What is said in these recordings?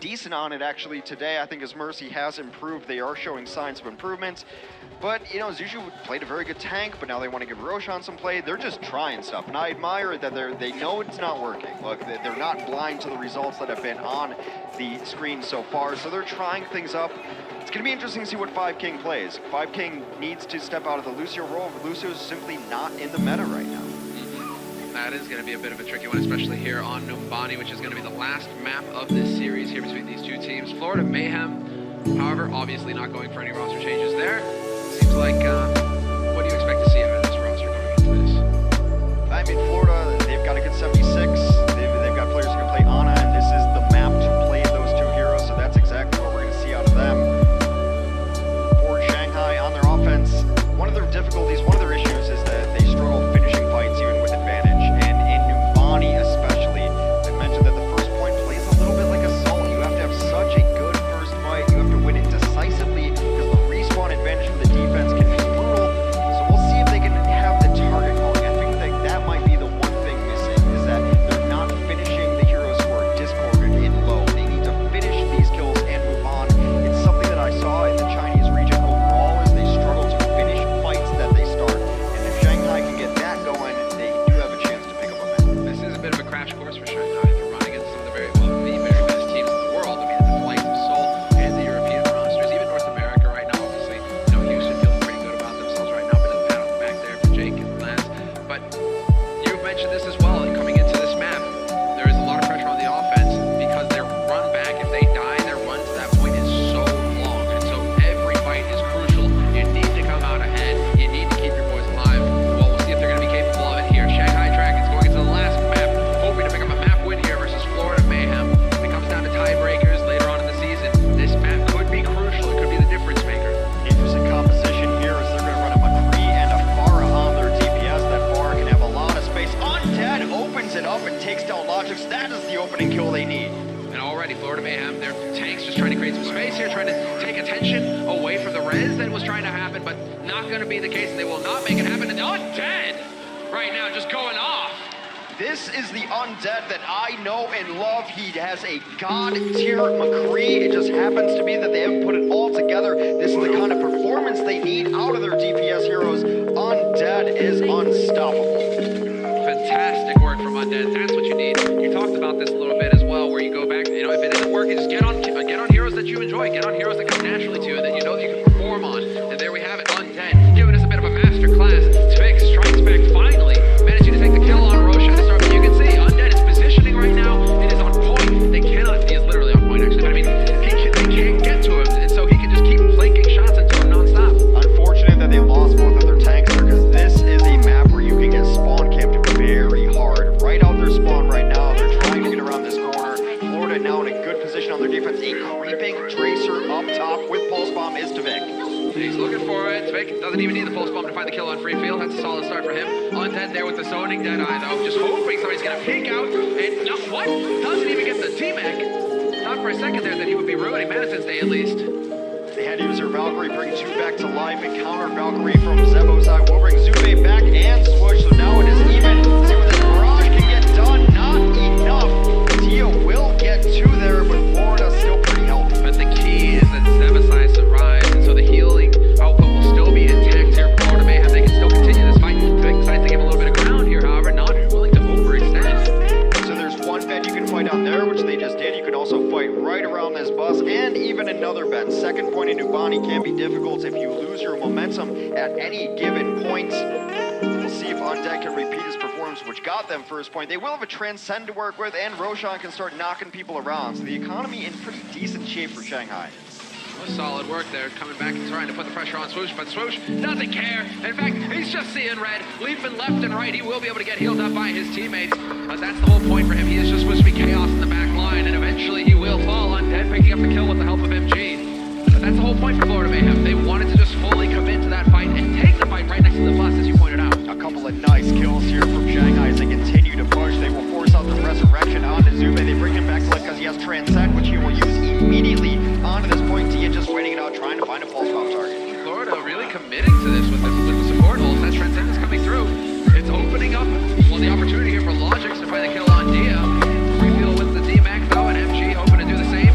decent on it actually today. I think his Mercy has improved. They are showing signs of improvement. But, you know, Zushu played a very good tank, but now they want to give Roshan some play. They're just trying stuff, and I admire that they know it's not working. Look, they're not blind to the results that have been on the screen so far, so they're trying things up. It's going to be interesting to see what 5 King plays. 5 King needs to step out of the Lucio role. Lucio's simply not in the meta right now. That is going to be a bit of a tricky one, especially here on Numbani, which is going to be the last map of this series here between these two teams. Florida Mayhem, however, obviously not going for any roster changes there. Seems like, what do you expect to see out of this roster going into this? I mean, Florida, they've got a good 76. They've got players who can play Ana, and this is the map to play those two heroes, so that's exactly what we're going to see out of them. For Shanghai on their offense, one of their difficulties, one of their issues is that they struggle finishing fights even with advantage. And in Numbani especially, I mentioned that the first point plays a little bit like Assault. You have to have such a good first fight. You have to win it decisively because the respawn advantage from the defense can be brutal. So we'll see if they can have the target calling. I think that might be the one thing missing, is that they're not finishing the heroes who are discorded in low. They need to finish these kills and move on. It's something that I saw in the Chinese region overall, is they struggle to finish fights that they start. And if Shanghai can get that going, they do have a chance to pick up a map. This is a bit of a crash course for Shanghai. They're running against some of the very best teams in the world. I mean, the likes of Seoul and the European rosters, even North America right now, obviously. You know, Houston feeling pretty good about themselves right now, but a pat on the back there for Jake and Lance. But you've mentioned this as well, coming into this map, there is a lot of pressure on the offense because their run back, if they die, their run to that point is so long. And so every fight is crucial. You need to come out ahead. You need to keep your boys alive. Well, we'll see if they're going to be capable of it here. Shanghai Dragons going into the last map, hoping to pick up a map win here versus Florida Mayhem. It comes down to tiebreakers later on in the season. This map could be crucial. It could be the difference maker. Interesting composition here is they're going to run a McCree and a Farah on their DPS. That Farah can have a lot of space. Undead opens it up and takes down Logix. That is the opening kill they need. And already Florida Mayhem, their tanks just trying to create some space here, trying to take attention away from the res that was trying to happen, but not going to be the case. They will not make it happen. And Undead right now just going off. This is the Undead that I know and love. He has a god-tier McCree. It just happens to be that they haven't put it all together. This is the kind of performance they need out of their DPS heroes. Undead is unstoppable. Fantastic work from Undead. That's what you need. You talked about this a little bit as well, where you go back, you know, if it isn't working, just get on heroes that you enjoy. Get on heroes that come naturally to you and that you know that you can perform on. And there we have it, Undead, giving us a bit of a master class. Twig strikes back finally, managing to take the kill on Roshan. You can see Undead is positioning right now. It is on point. They cannot, he is literally on point actually, but I mean, they can't get to him, and so he can just keep flanking shots into him non-stop. Unfortunate that they lost both of their tanks there, because this is a map where you can get spawn camped very hard. Right out their spawn right now. They're trying to get around this corner. Florida now in a good position on their defense. A creeping Tracer up top with Pulse Bomb is Tvik. He's looking for it. Tvik doesn't even need the Pulse Bomb to find the kill on free field. That's a solid start for him. Undead there with the zoning Deadeye though. Just hoping somebody's going to peek out. And no, what? Doesn't even get the T-Mac. Thought for a second there that he would be ruining Madison's day at least. They had to use their Valkyrie, bring two back to life, and counter Valkyrie from Zebo's side will bring Zube back and Swoosh. So now it is even. See what this barrage can get done. Not enough. Tia will get two there, but Florida's still pretty healthy. But the key is that Zebasai survives, and so the healing output will still be intact here for Florida Mayhem. They can still continue this fight. Tvik decides to give a little bit of ground here, however, not willing to overextend. So there's one bed you can fight on there, which they just did. You can also fight right around this bus, and even another bed. Second point in Numbani can be difficult if you lose your momentum at any given point. We'll see if Undead can repeat his performance, which got them first point. They will have a Transcend to work with, and Roshan can start knocking people around. So the economy in pretty decent shape for Shanghai. Solid work there, coming back and trying to put the pressure on Swoosh, but Swoosh doesn't care. In fact, he's just seeing red, leaping left and right. He will be able to get healed up by his teammates, but that's the whole point for him. He is just supposed to be chaos in the back line, and eventually he will fall. Undead picking up the kill with the help of MG. But that's the whole point for Florida Mayhem. They wanted to just fully commit to that fight and take the fight right next to the bus, as you pointed out. A couple of nice kills here from Shanghai as they continue to push. They will force out the resurrection onto Zube. They bring him back to life because he has Transcend, which he will use immediately onto this point. Tia just waiting it out, trying to find a pulse bomb target. Florida really committing to this with the support holes. That Transcend is coming through. It's opening up, well, the opportunity here for Logix to find the kill on Dia. Free field with the D-Mac though, and MG hoping to do the same.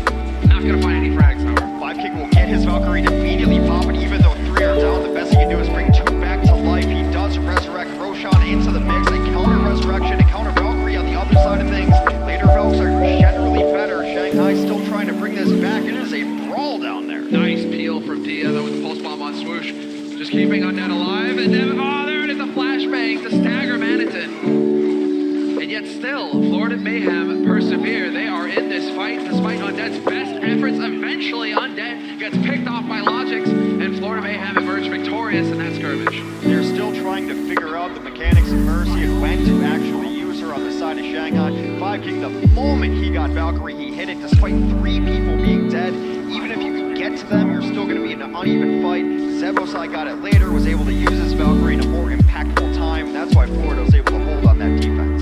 keeping Undead alive, and then, oh, there it is, a flashbang to stagger Manitou. And yet still, Florida Mayhem persevere. They are in this fight despite Undead's best efforts. Eventually, Undead gets picked off by Logics, and Florida Mayhem emerge victorious in that skirmish. They're still trying to figure out the mechanics of Mercy and when to actually use her on the side of Shanghai. 5King, the moment he got Valkyrie, he hit it despite 3 people being dead. Even if you could get to them, you're still going to be in an uneven fight. Zebosai got it later, was able to use his Valkyrie in a more impactful time. That's why Florida was able to hold on that defense.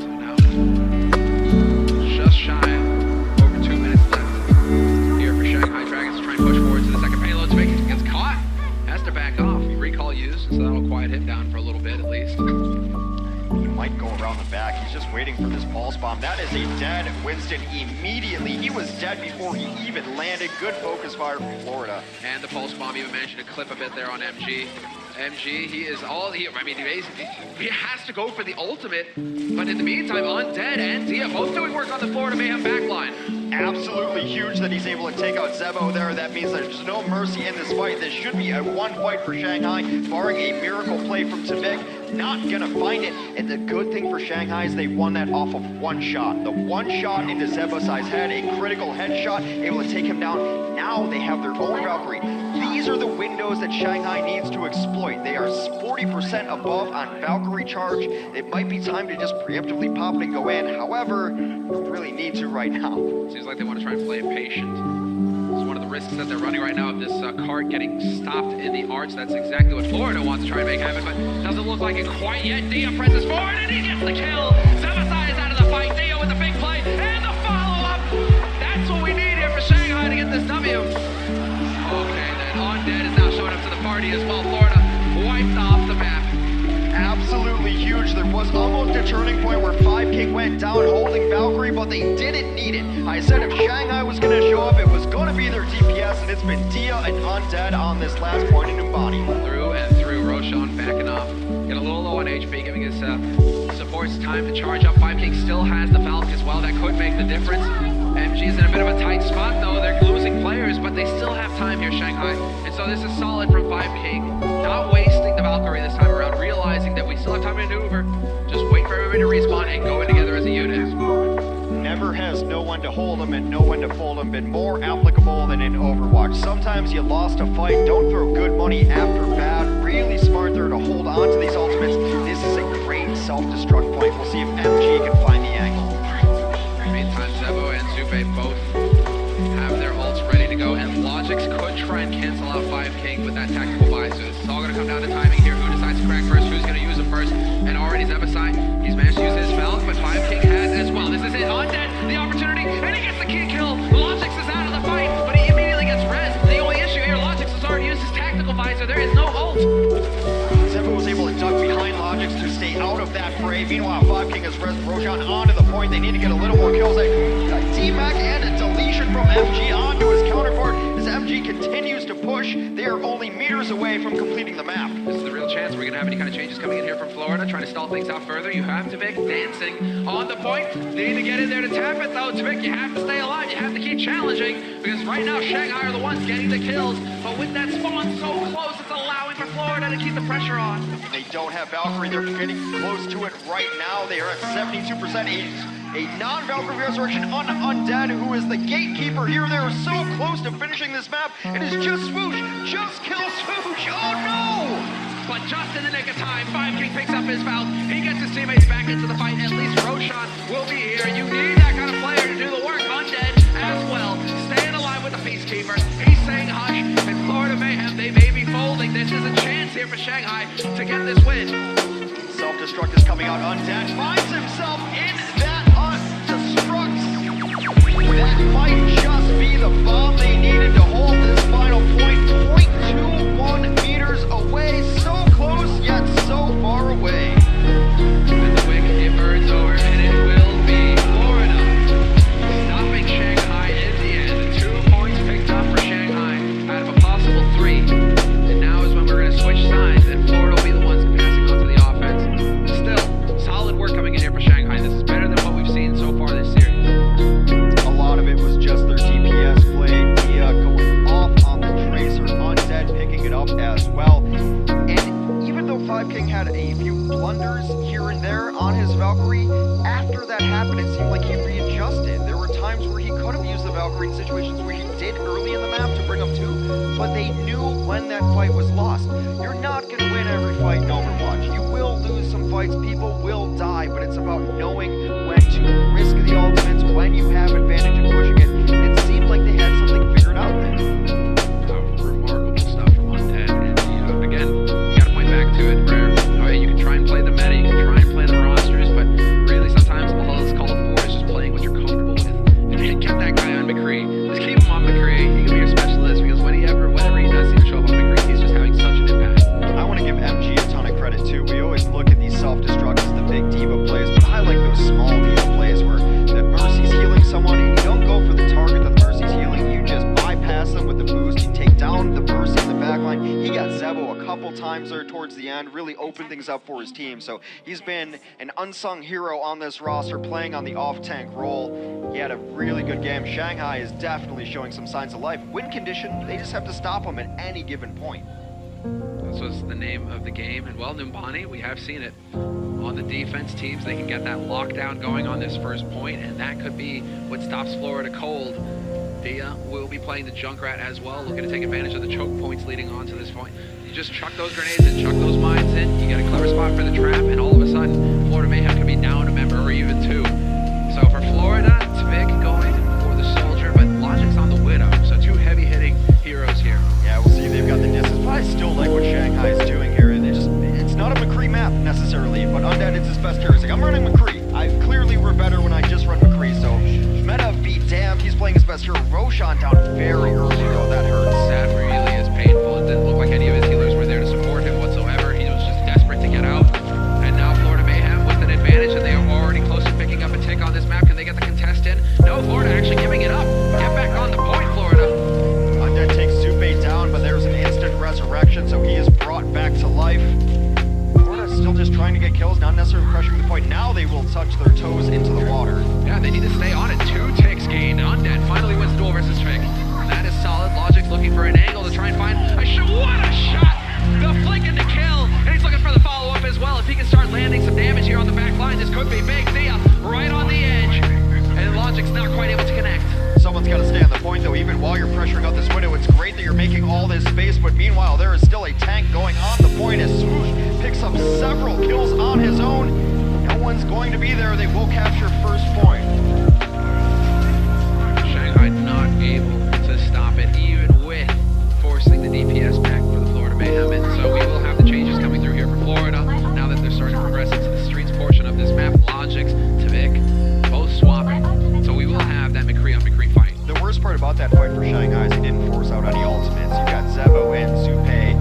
So now, just shy of over 2 minutes left here for Shanghai Dragons to try and push forward to the second payload. Tvik gets caught, has to back off. Recall used, so that'll quiet him down for a little bit at least. He might go around the back. He's just waiting for this pulse bomb. That is a dead Winston immediately. He was dead before he even landed. Good focus fire from Florida. And the pulse bomb even managed to clip a bit there on MG. MG, he is all, he has to go for the ultimate, but in the meantime, Undead and Dia both doing work on the Florida Mayhem backline. Absolutely huge that he's able to take out Zebo there. That means there's no mercy in this fight. This should be a one fight for Shanghai, barring a miracle play from Tvik. Not gonna find it. And the good thing for Shanghai is they won that off of one shot. The one shot into Zebosai's head, a critical headshot, able to take him down. Now they have their own Valkyrie. These are the windows that Shanghai needs to exploit. They are 40% above on Valkyrie charge. It might be time to just preemptively pop it and go in. However, you really need to right now. Seems like they want to try and play it patient. It's one of the risks that they're running right now of this cart getting stopped in the arch. That's exactly what Florida wants to try and make happen, but doesn't look like it quite yet. Dia presses forward and he gets the kill. Zebosai is out of the fight. Dia with the big play and the follow-up. That's what we need here for Shanghai to get this W. Okay, then Undead is now showing up to the party as well. Florida wiped off the map. Absolutely huge. There was almost a turning point where 5King went down holding Valkyrie, but they didn't need it. I said if Shanghai was going to show up, it was going to be their DPS, and it's been Dia and Undead on this last point in Numbani. Through and through, Roshan backing off. Get a little low on HP, giving his supports time to charge up. 5King still has the Valk as well. That could make the difference. MG is in a bit of a tight spot, though. They're losing players, but they still have time here, Shanghai. And so this is solid from 5King. Not wasting the Valkyrie this time around, realizing that we still have time to maneuver. Just wait for everybody to respawn and go in together as a unit. Never has no one to hold them and no one to fold them been more applicable than in Overwatch. Sometimes you lost a fight, don't throw good money after bad. Really smart there to hold on to these ultimates. This is a great self-destruct point. We'll see if MG can find the angle. Meantime, Zebo and Zube both have their ults ready to go, and Logics could try and cancel out 5King with that tactical buy. So this is all going to come down to timing here. Who decides to crack first? Who's going to use him first? And already Zebosai, he's managed to use his Falcon, but 5King has as well. This is it. Undead, the opportunity, and he gets the key kill. Logics is out of the fight, but he immediately gets res. The only issue here, Logics has already used his tactical visor. There is no ult. Zebo was able to duck behind Logics to stay out of that fray. Meanwhile, 5King has res Roshan onto the point. They need to get a little more kills. A D-Mac and a deletion from MG onto his counterpart. As MG continues to push, they are only meters away from completing the map. This is the real chance. We're going to have any kind of changes coming in here from Florida, trying to stall things out further. You have Tvik dancing on the point. Need to get in there to tap it, though. Tvik, you have to stay alive. You have to keep challenging, because right now Shanghai are the ones getting the kills. But with that spawn so close, it's allowing for Florida to keep the pressure on. They don't have Valkyrie. They're getting close to it right now. They are at 72%. A non-Valkyrie resurrection on Undead, who is the gatekeeper here. They are so close to finishing this map. It is just Swoosh. Just kill Swoosh. Oh, no! But just in the nick of time, 5King picks up his Valk. He gets his teammates back into the fight. At least Roshan will be here. You need that kind of player to do the work. Undead as well. Staying alive with the Peacekeeper. He's saying hush. And Florida Mayhem, they may be folding. This is a chance here for Shanghai to get this win. Self-destruct is coming out. Undead finds himself in that destruct. That might just be the bomb they needed to hold this final point. 0.21 meters away. So close, yet so far away. And the wing, it burns over, and it will be Florida stopping Shanghai in the end. 2 points picked up for Shanghai out of a possible 3. And now is when we're going to switch sides, and Florida will be the ones passing on to the offense. Still, solid work coming in here for Shanghai. This is better than what happened, it seemed like he readjusted. There were times where he could have used the Valkyrie in situations where he did early in the map to bring up 2, but they knew when that fight was lost. You're not going to win every fight in Overwatch. You will lose some fights, people will die, but it's about knowing when to risk the ultimates, when you have advantage and pushing it. It seemed like they had something figured out there. Remarkable stuff from Undead. And, again, you gotta point back to it where you can try and play the meta, you can try and play the rosters, but really sometimes all it's called for is just playing what you're comfortable with. If you can get that guy on McCree, just keep him on McCree. He can be your specialist because whenever he does seem to show up on McCree, he's just having such an impact. I want to give MG a ton of credit too. We always look at these self-destructs as the big diva plays, but I like those small diva plays where the Mercy's healing someone and you don't go for the target that the Mercy's healing, you just bypass them with the boost, you take down the Mercy in the backline. He got Zebo a couple times there towards the end, really opened things up for his team. So he's been an unsung hero on this roster, playing on the off-tank role. He had a really good game. Shanghai is definitely showing some signs of life. Win condition, they just have to stop him at any given point. This was the name of the game, and well, Numbani, we have seen it. On the defense teams, they can get that lockdown going on this first point, and that could be what stops Florida cold. Dia will be playing the Junkrat as well, looking to take advantage of the choke points leading on to this point. You just chuck those grenades in, chuck those mines in, you get a clever spot for the trap, and all of a sudden, Florida Mayhem can be down a member or even 2. So for Florida, Tvik going for the Soldier, but Logic's on the Widow, so 2 heavy-hitting heroes here. Yeah, we'll see. They've got the distance, but I still like what Shanghai is doing here. It's not a McCree map necessarily, but Undead is his best heuristic. I'm running McCree. Clearly we're better when I just run McCree, so meta be damned. He's playing his best hero. Roshan down very early though. That hurts. That really is painful. It didn't look like any of his healers were there to support him whatsoever. He was just desperate to get out. And now Florida Mayhem with an advantage, and they are already close to picking up a tick on this map. Can they get the contest in? No, Florida actually giving it up. Get back on the point, Florida. Undead takes Supe down, but there's an instant resurrection, so he is brought back to life. Florida's still just trying to get kills, not necessarily pressuring the point. Now they will touch their toes into the water. Yeah, they need to stay on it. 2 ticks gained. Undead finally wins the duel versus Tvik. That is solid. Logic's looking for an angle to try and find a shot. What a shot! The flick and the kill, and he's looking for the follow-up as well. If he can start landing some damage here on the back line, this could be big. Thea right on the edge, and Logic's not quite able to connect. Someone's got to stay on the point though, even while you're pressuring out this window. It's great that you're making all this space, but meanwhile there is still a tank going on the point as Swoosh picks up several kills on his own. No one's going to be there. They will capture first point. Shanghai not able to stop it, even with forcing the DPS back for the Florida Mayhem. And so we will have the changes coming through here for Florida. Now that they're starting to progress into the streets portion of this map, Logic's, Tvik, both swapping. So we will have that McCree on McCree fight. The worst part about that fight for Shanghai is he didn't force out any ultimates. You got Zebo and Supe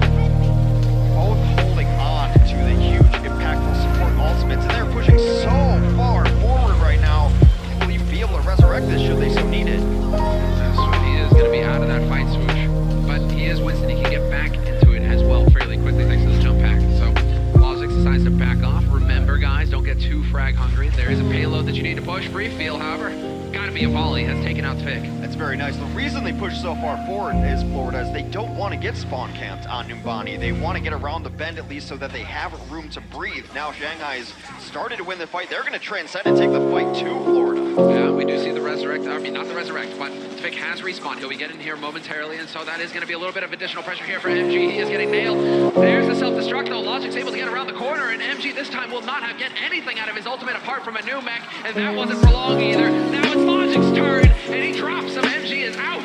both holding on to the huge impactful support ultimates, and they're pushing so far forward right now. Can't believe you'd be able to resurrect this should they so need it. So he is going to be out of that fight, Swoosh. But he is Winston. He can get back into it as well fairly quickly thanks to the jump pack. So Logix decides to back off. Remember, guys, don't get too frag hungry. There is a payload that you need to push. Free feel, however, gotta be a volley. Has taken out Tvik. That's very nice. The reason they push so far forward is Florida is they don't want to get spawn camped on Numbani. They want to get around the bend at least so that they have room to breathe. Now Shanghai's started to win the fight. They're going to transcend and take the fight to Florida. Yeah, we do see the resurrect. I mean, not the resurrect, but Tvik has respawned. He'll be getting here momentarily, and so that is going to be a little bit of additional pressure here for MG. He is getting nailed. There's the self-destruct, though. Logic's able to get around the corner, and MG this time will not have get anything out of his ultimate apart from a new mech, and that wasn't for long either. Now it's Logic's turn, and he drops him. MG is out.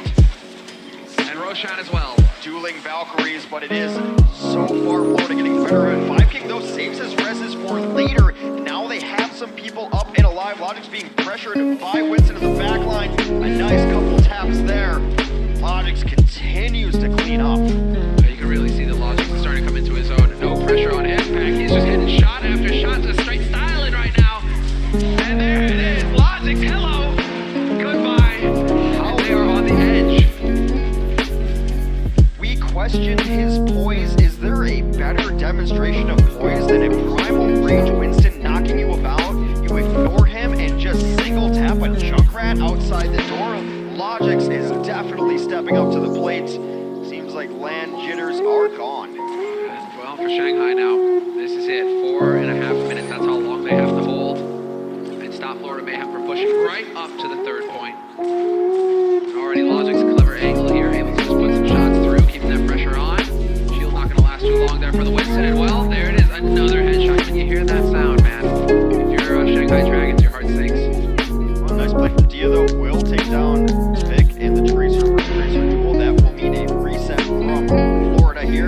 And Roshan as well. Dueling Valkyries, but it is so far Florida getting better. And 5 King, though, saves his reses for later. Now they have some people up and alive. Logic's being pressured by Winston in the back line. A nice couple taps there. Logic's continues to clean up. You can really see that Logic's is starting to come into his own. No pressure on his pack. He's just hitting shot after shot, just straight styling right now. And there it is. Logic, hello. Goodbye. How they are on the edge. We questioned his poise. Is there a better demonstration of poise than a primal rage Winston knocking you about? You ignore him and just single tap a Junkrat outside the door. Logix is definitely stepping up to the plate. Seems like land jitters are gone. Well, for Shanghai now, this is it. 4.5 minutes. That's how long they have to hold and stop Florida Mayhem. revamp are pushing right up to the third point. Already Logic's a clever angle here, able to just put some shots through, keeping that pressure on. Shield not going to last too long there for the Winston, and well, there it is, another headshot. When you hear that sound, man, if you're Shanghai Dragons, your heart sinks. Well, nice play from Dia, though. Will take down Vic in the Tracer versus Tracer duel. That will mean a reset from Florida here.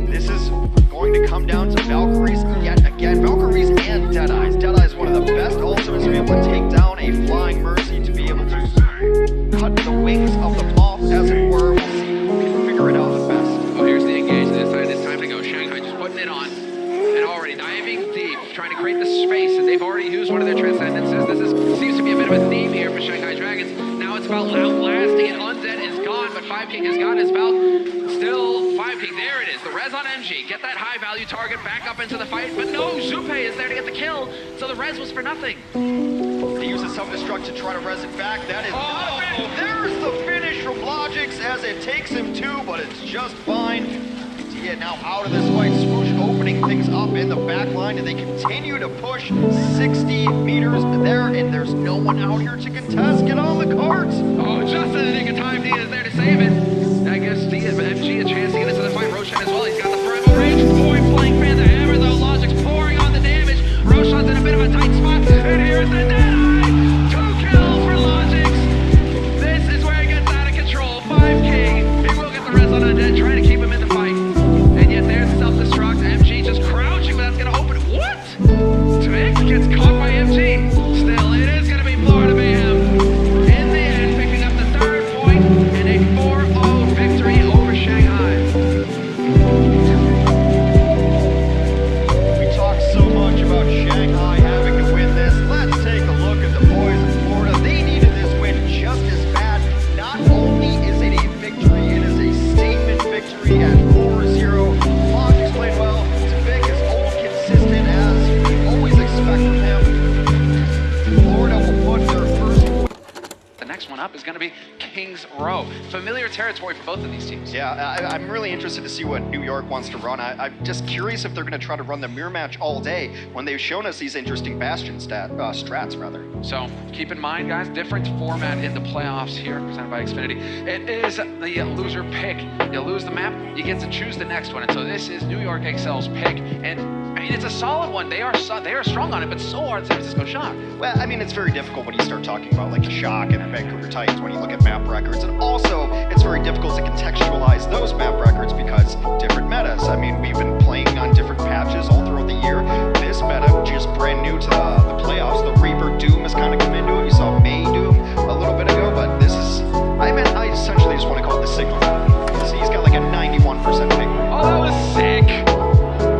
This is going to come down to Valkyries yet again. Valkyries and Deadeyes. Deadeye is one of the best ultimates to be able to take down a Flying Mercy, to be able to cut the wings of the moth, as it were. We'll see who can figure it out the best. Oh, here's the engage this side. It's time to go. Shanghai just putting it on. And already diving deep, trying to create the space, and they've already used one of their transcendences. Seems to be a bit of a theme here for Shanghai Dragons. Now it's about outlasting it. Undead is gone, but 5 King has got his belt. Still 5 King. There it is. The res on MG. Get that high value target back up into the fight. But no, Zupe is there to get the kill. So the res was for nothing. He uses self-destruct to try to res it back. That is not a finish. There's the finish from Logix as it takes him 2, but it's just fine. Dia now out of this fight. Swoosh opening things up in the back line, and they continue to push 60 meters there, and there's no one out here to contest. Get on the carts. Oh, just in the nick of time, Dia is there to save it. I guess Dia, MG, a chance to get into the fight. Roshan as well. He's got the forever range. Point blank fan, the hammer though. Logic's pouring on the damage. Roshan's in a bit of a tight spot, and here's the Deadeye. 2 kills for Logix. This is where it gets out of control. 5 King. He will get the res on Undead, trying to keep him in the fight. And yet there's self-destruct. MG just crouching, but that's going to open it. What? Vic gets caught by MG. Still, it is going to be Florida Mayhem. In the end, picking up the 3rd point and a 4-0 victory over Shanghai. We talk so much about Shanghai having to win this. Let's take a look at the boys in Florida. They needed this win just as bad. Not only is it a victory, it is a statement victory at 4-0. Logix played well. Vic is old, consistent as we always expect from him. Florida will put their first. The next one up is going to be Kings Row. Familiar territory for both of these teams. Yeah, I'm really interested to see what New York wants to run. I'm just curious if they're going to try to run the mirror match all day when they've shown us these interesting Bastion strats, rather. So keep in mind, guys, different format in the playoffs here, presented by Xfinity. It is the loser pick. You lose the map, you get to choose the next one. And so this is New York Excel's pick. And I mean, it's a solid one. They are strong on it, but so are the San Francisco Shock. Well, I mean, it's very difficult when you start talking about like the Shock and Vancouver Titans when you look at map records. And also, it's very difficult to contextualize those map records because different metas. I mean, we've been playing on different patches all throughout the year. This meta, just brand new to the playoffs. The Reaper Doom has kind of come into it. You saw May Doom a little bit ago, but this is, I essentially just want to call it the Signal meta. See, he's got like a 91% pick rate. Oh, that was sick.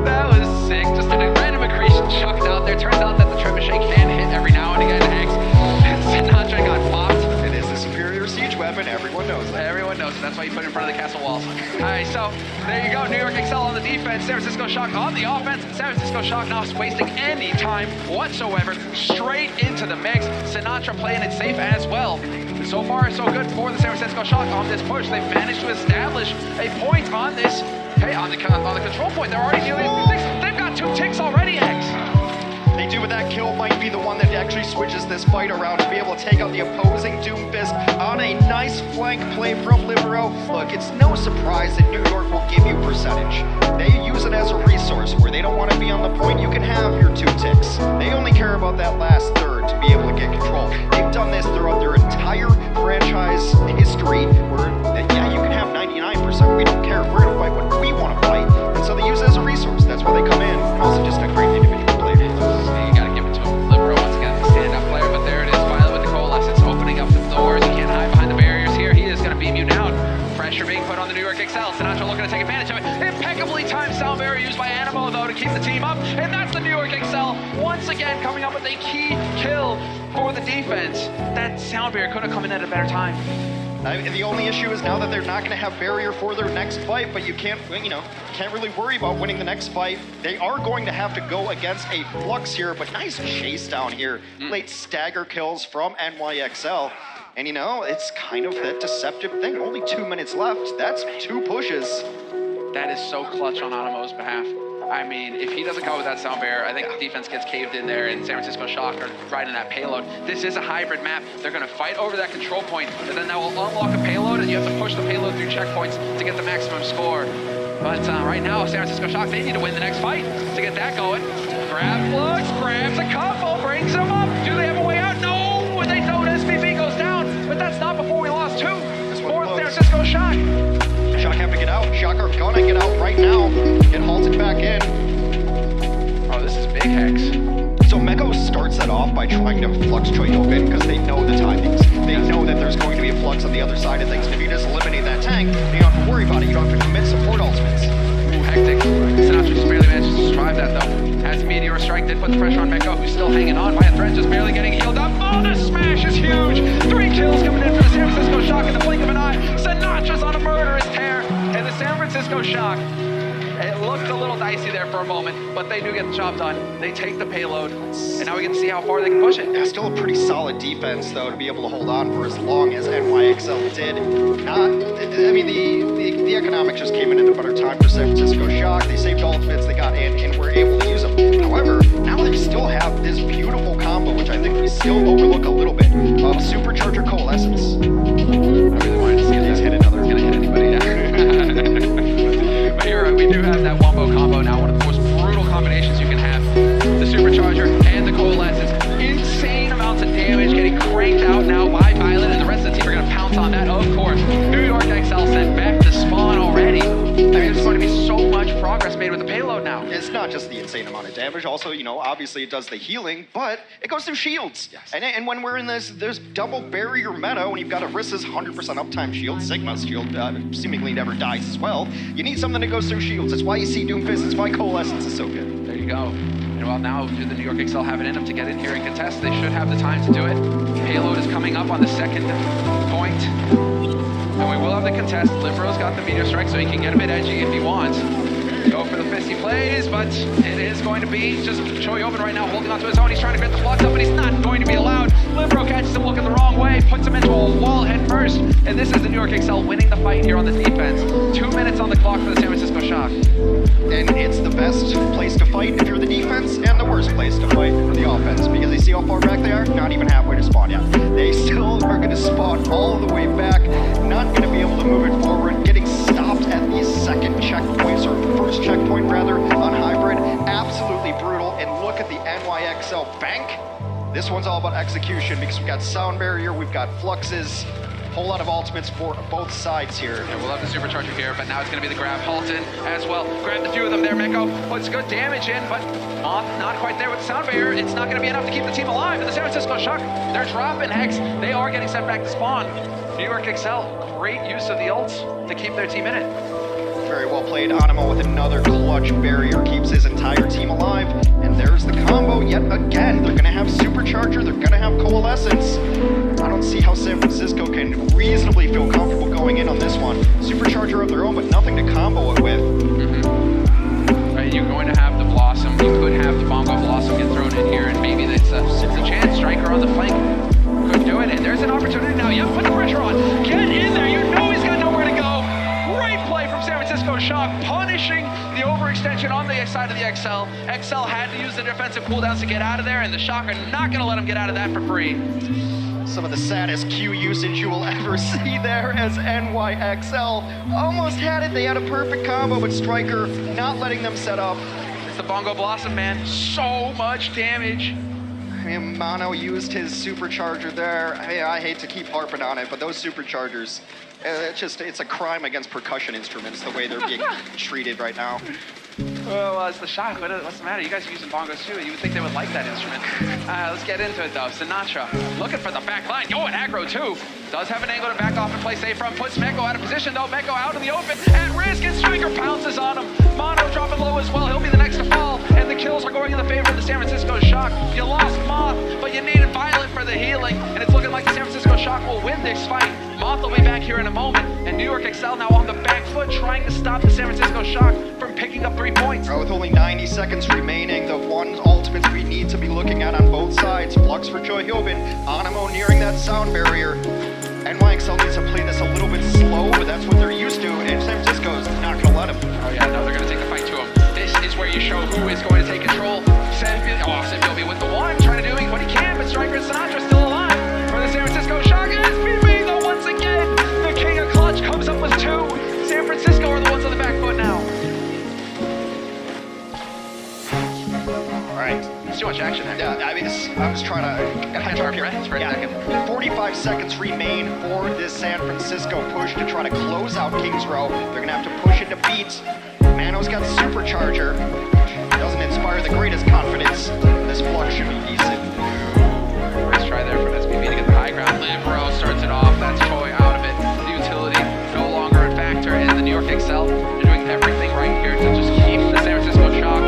That was sick. Just a random accretion chucked out there. Turns out that the trebuchet can hit every now and again. Sinatra got popped. It is the superior siege weapon. Everyone knows that. Everyone knows it. That's why you put it in front of the castle walls. All right, so there you go. New York Excel on the defense. San Francisco Shock on the offense. San Francisco Shock not wasting any time whatsoever. Straight into the mix. Sinatra playing it safe as well. So far, so good for the San Francisco Shock on this push. They've managed to establish a point on this. Hey, on the control point, they're already dealing with 6. They've got 2 ticks already, X. They do, but that kill might be the one that actually switches this fight around to be able to take out the opposing Doomfist on a nice flank play from Libero. Look, it's no surprise that New York will give you percentage. They use it as a resource where they don't want to be on the point. You can have your 2 ticks. They only care about that last third to be able to get control. They've done this throughout their entire franchise history where, yeah, you can have 99%. We don't care. We're going to fight when we want to fight. And so they use it as a resource. That's why they come in. And also just a great individual player. You got to give it to him. Libero, once again, the standout player, but there it is. Violet with the coalescence, opening up the doors. You can't hide behind the barriers here. He is going to beam you down. Pressure being put on the New York Excel. Sinatra looking to take advantage of it. Impeccably timed sound barrier used by Animo, though, to keep the team up. And that's the New York Excel once again coming up with a key kill for the defense. That sound barrier could have come in at a better time. The only issue is now that they're not going to have barrier for their next fight, but you can't really worry about winning the next fight. They are going to have to go against a Flux here, but nice chase down here. Late stagger kills from NYXL. And it's kind of that deceptive thing. Only 2 minutes left. That's 2 pushes. That is so clutch on Animo's behalf. I mean, if he doesn't go with that sound barrier, I think the defense gets caved in there, and San Francisco Shock are riding that payload. This is a hybrid map. They're going to fight over that control point, and then that will unlock a payload, and you have to push the payload through checkpoints to get the maximum score. But right now, San Francisco Shock, they need to win the next fight to get that going. Grab plugs, grabs a couple, brings them up. Do they have a way out? No, they don't. SPV goes down, but that's not before we lost 2. Fourth San Francisco Shock. Shock have to get out. Shock are gonna get out right now. Get halted back in. Oh, this is big hex. So Meko starts that off by trying to flux Choyobin because they know the timings. They know that there's going to be a flux on the other side of things. And if you just eliminate that tank, you don't have to worry about it. You don't have to commit support ultimates. Ooh, hectic. Sinatra just barely manages to survive that though. Has a meteor strike, did put the pressure on Meko, who's still hanging on. By a threat, just barely getting healed up. Oh, the smash is huge. 3 kills coming in for the San Francisco Shock in the blink of an eye. Sinatra's on a murderous tear. And the San Francisco Shock, it looked a little dicey there for a moment, but they do get the job done. They take the payload, and now we get to see how far they can push it. Yeah, still a pretty solid defense, though, to be able to hold on for as long as NYXL did. I mean, the economics just came in at a better time for San Francisco Shock. They saved ultimates, they got in, and were able to use them. However, now they still have this beautiful combo, which I think we still overlook a little bit, of Supercharger Coalescence. I really wanted to see these hit another. Gonna hit anybody, yeah. But you're right, we do have that wombo combo now, one of the most brutal combinations you can have. The Supercharger and the Coalescence. Insane amounts of damage getting cranked out now by Violet, and the rest of the team are going to pounce on that, of course. New York XL sent back to spawn already. I mean, there's going to be so much progress made with the payload now. It's not just the insane amount of damage. Also, you know, obviously it does the healing, but it goes through shields. Yes. And when we're in this double barrier meta, when you've got Arissa's 100% uptime shield, Sigma's shield seemingly never dies as well, you need something that goes through shields. That's why you see Doomfist. That's why Coalescence is so good. There you go. And well, now do the New York XL have it in them to get in here and contest? They should have the time to do it. Payload is coming up on the second point. And we will have the contest. Libro's got the meteor strike, so he can get a bit edgy if he wants. Go for the fisty plays, but it is going to be just Choyobin right now holding onto his own. He's trying to get the flux up, but he's not going to be allowed. Libro catches him looking the wrong way, puts him into a wall head first. And this is the New York XL winning the fight here on the defense. 2 minutes on the clock for the San Francisco Shock. And it's the best place to fight if you're the defense, and the worst place to fight for the offense, because you see how far back they are? Not even halfway to spawn yet. They still are going to spawn all the way back, not going to be able to move it forward, getting stopped at the second checkpoints, or first checkpoint rather, on Hybrid. Absolutely brutal, and look at the NYXL bank. This one's all about execution, because we've got sound barrier, we've got fluxes, whole lot of ultimates for both sides here. Yeah, we'll have the Supercharger here, but now it's going to be the grab Halton as well. Grabbed a few of them there, Meko puts good damage in, but Moth not quite there with the sound barrier. It's not going to be enough to keep the team alive. And the San Francisco Shock, they're dropping Hex. They are getting sent back to spawn. New York XL, great use of the ults to keep their team in it. Very well played. Animo with another clutch barrier keeps his entire team alive. And there's the combo yet again. They're going to have Supercharger. They're going to have Coalescence. I don't see how San Francisco can reasonably feel comfortable going in on this one. Supercharger of their own, but nothing to combo it with. Right, you're going to have the Blossom. You could have the Bongo Blossom get thrown in here, and maybe it's a chance. Striker on the flank could do it, and there's an opportunity now. Yep, put the pressure on. Get in there. You know he's got nowhere to go. Great play from San Francisco Shock, punishing the overextension on the side of the XL. XL had to use the defensive cooldowns to get out of there, and the Shock are not going to let him get out of that for free. Some of the saddest Q usage you will ever see there, as NYXL almost had it. They had a perfect combo, but Striker not letting them set up. It's the Bongo Blossom, man. So much damage. I mean, Mono used his Supercharger there. I hate to keep harping on it, but those Superchargers, it's a crime against percussion instruments, the way they're being treated right now. Well, it's the Shock. What's the matter? You guys are using bongos too. You would think they would like that instrument. Let's get into it though. Sinatra looking for the back line. Yo, and aggro too. Does have an angle to back off and play safe from. Puts Meko out of position though. Meko out in the open at risk, and Striker pounces on him. Mono dropping low as well. He'll be the next to fall, and the kills are going in the favor of the San Francisco Shock. You lost Moth, but you needed Violet for the healing, and it's looking like the San Francisco Shock will win this fight. Moth will be back here in a moment, and New York XL now on the back foot, trying to stop the San Francisco Shock from picking up 3 points. With only 90 seconds remaining, the one ultimate we need to be looking at on both sides. Flux for Choyobin, Animo nearing that sound barrier. NYXL needs to play this a little bit slow, but that's what they're used to, and San Francisco's not going to let him. Oh yeah, no, they're going to take the fight to him. This is where you show who is going to take control. Simbilby with the one, trying to do what he can, but Striker and Sinatra still alive for the San Francisco Shock. And SBB, though, once again, the king of clutch comes up with 2. San Francisco are the ones on the back foot now. All right. It's too much action. Yeah, I mean, I was trying to catch up here. For a second. 45 seconds remain for this San Francisco push to try to close out Kings Row. They're going to have to push into beats. Mano's got Supercharger. Doesn't inspire the greatest confidence. This flush should be decent. Nice try there from SBB to get the high ground. Libero starts it off. That's Choi out of it. The utility no longer a factor. And the New York Excel, they're doing everything right here to just keep the San Francisco Shock.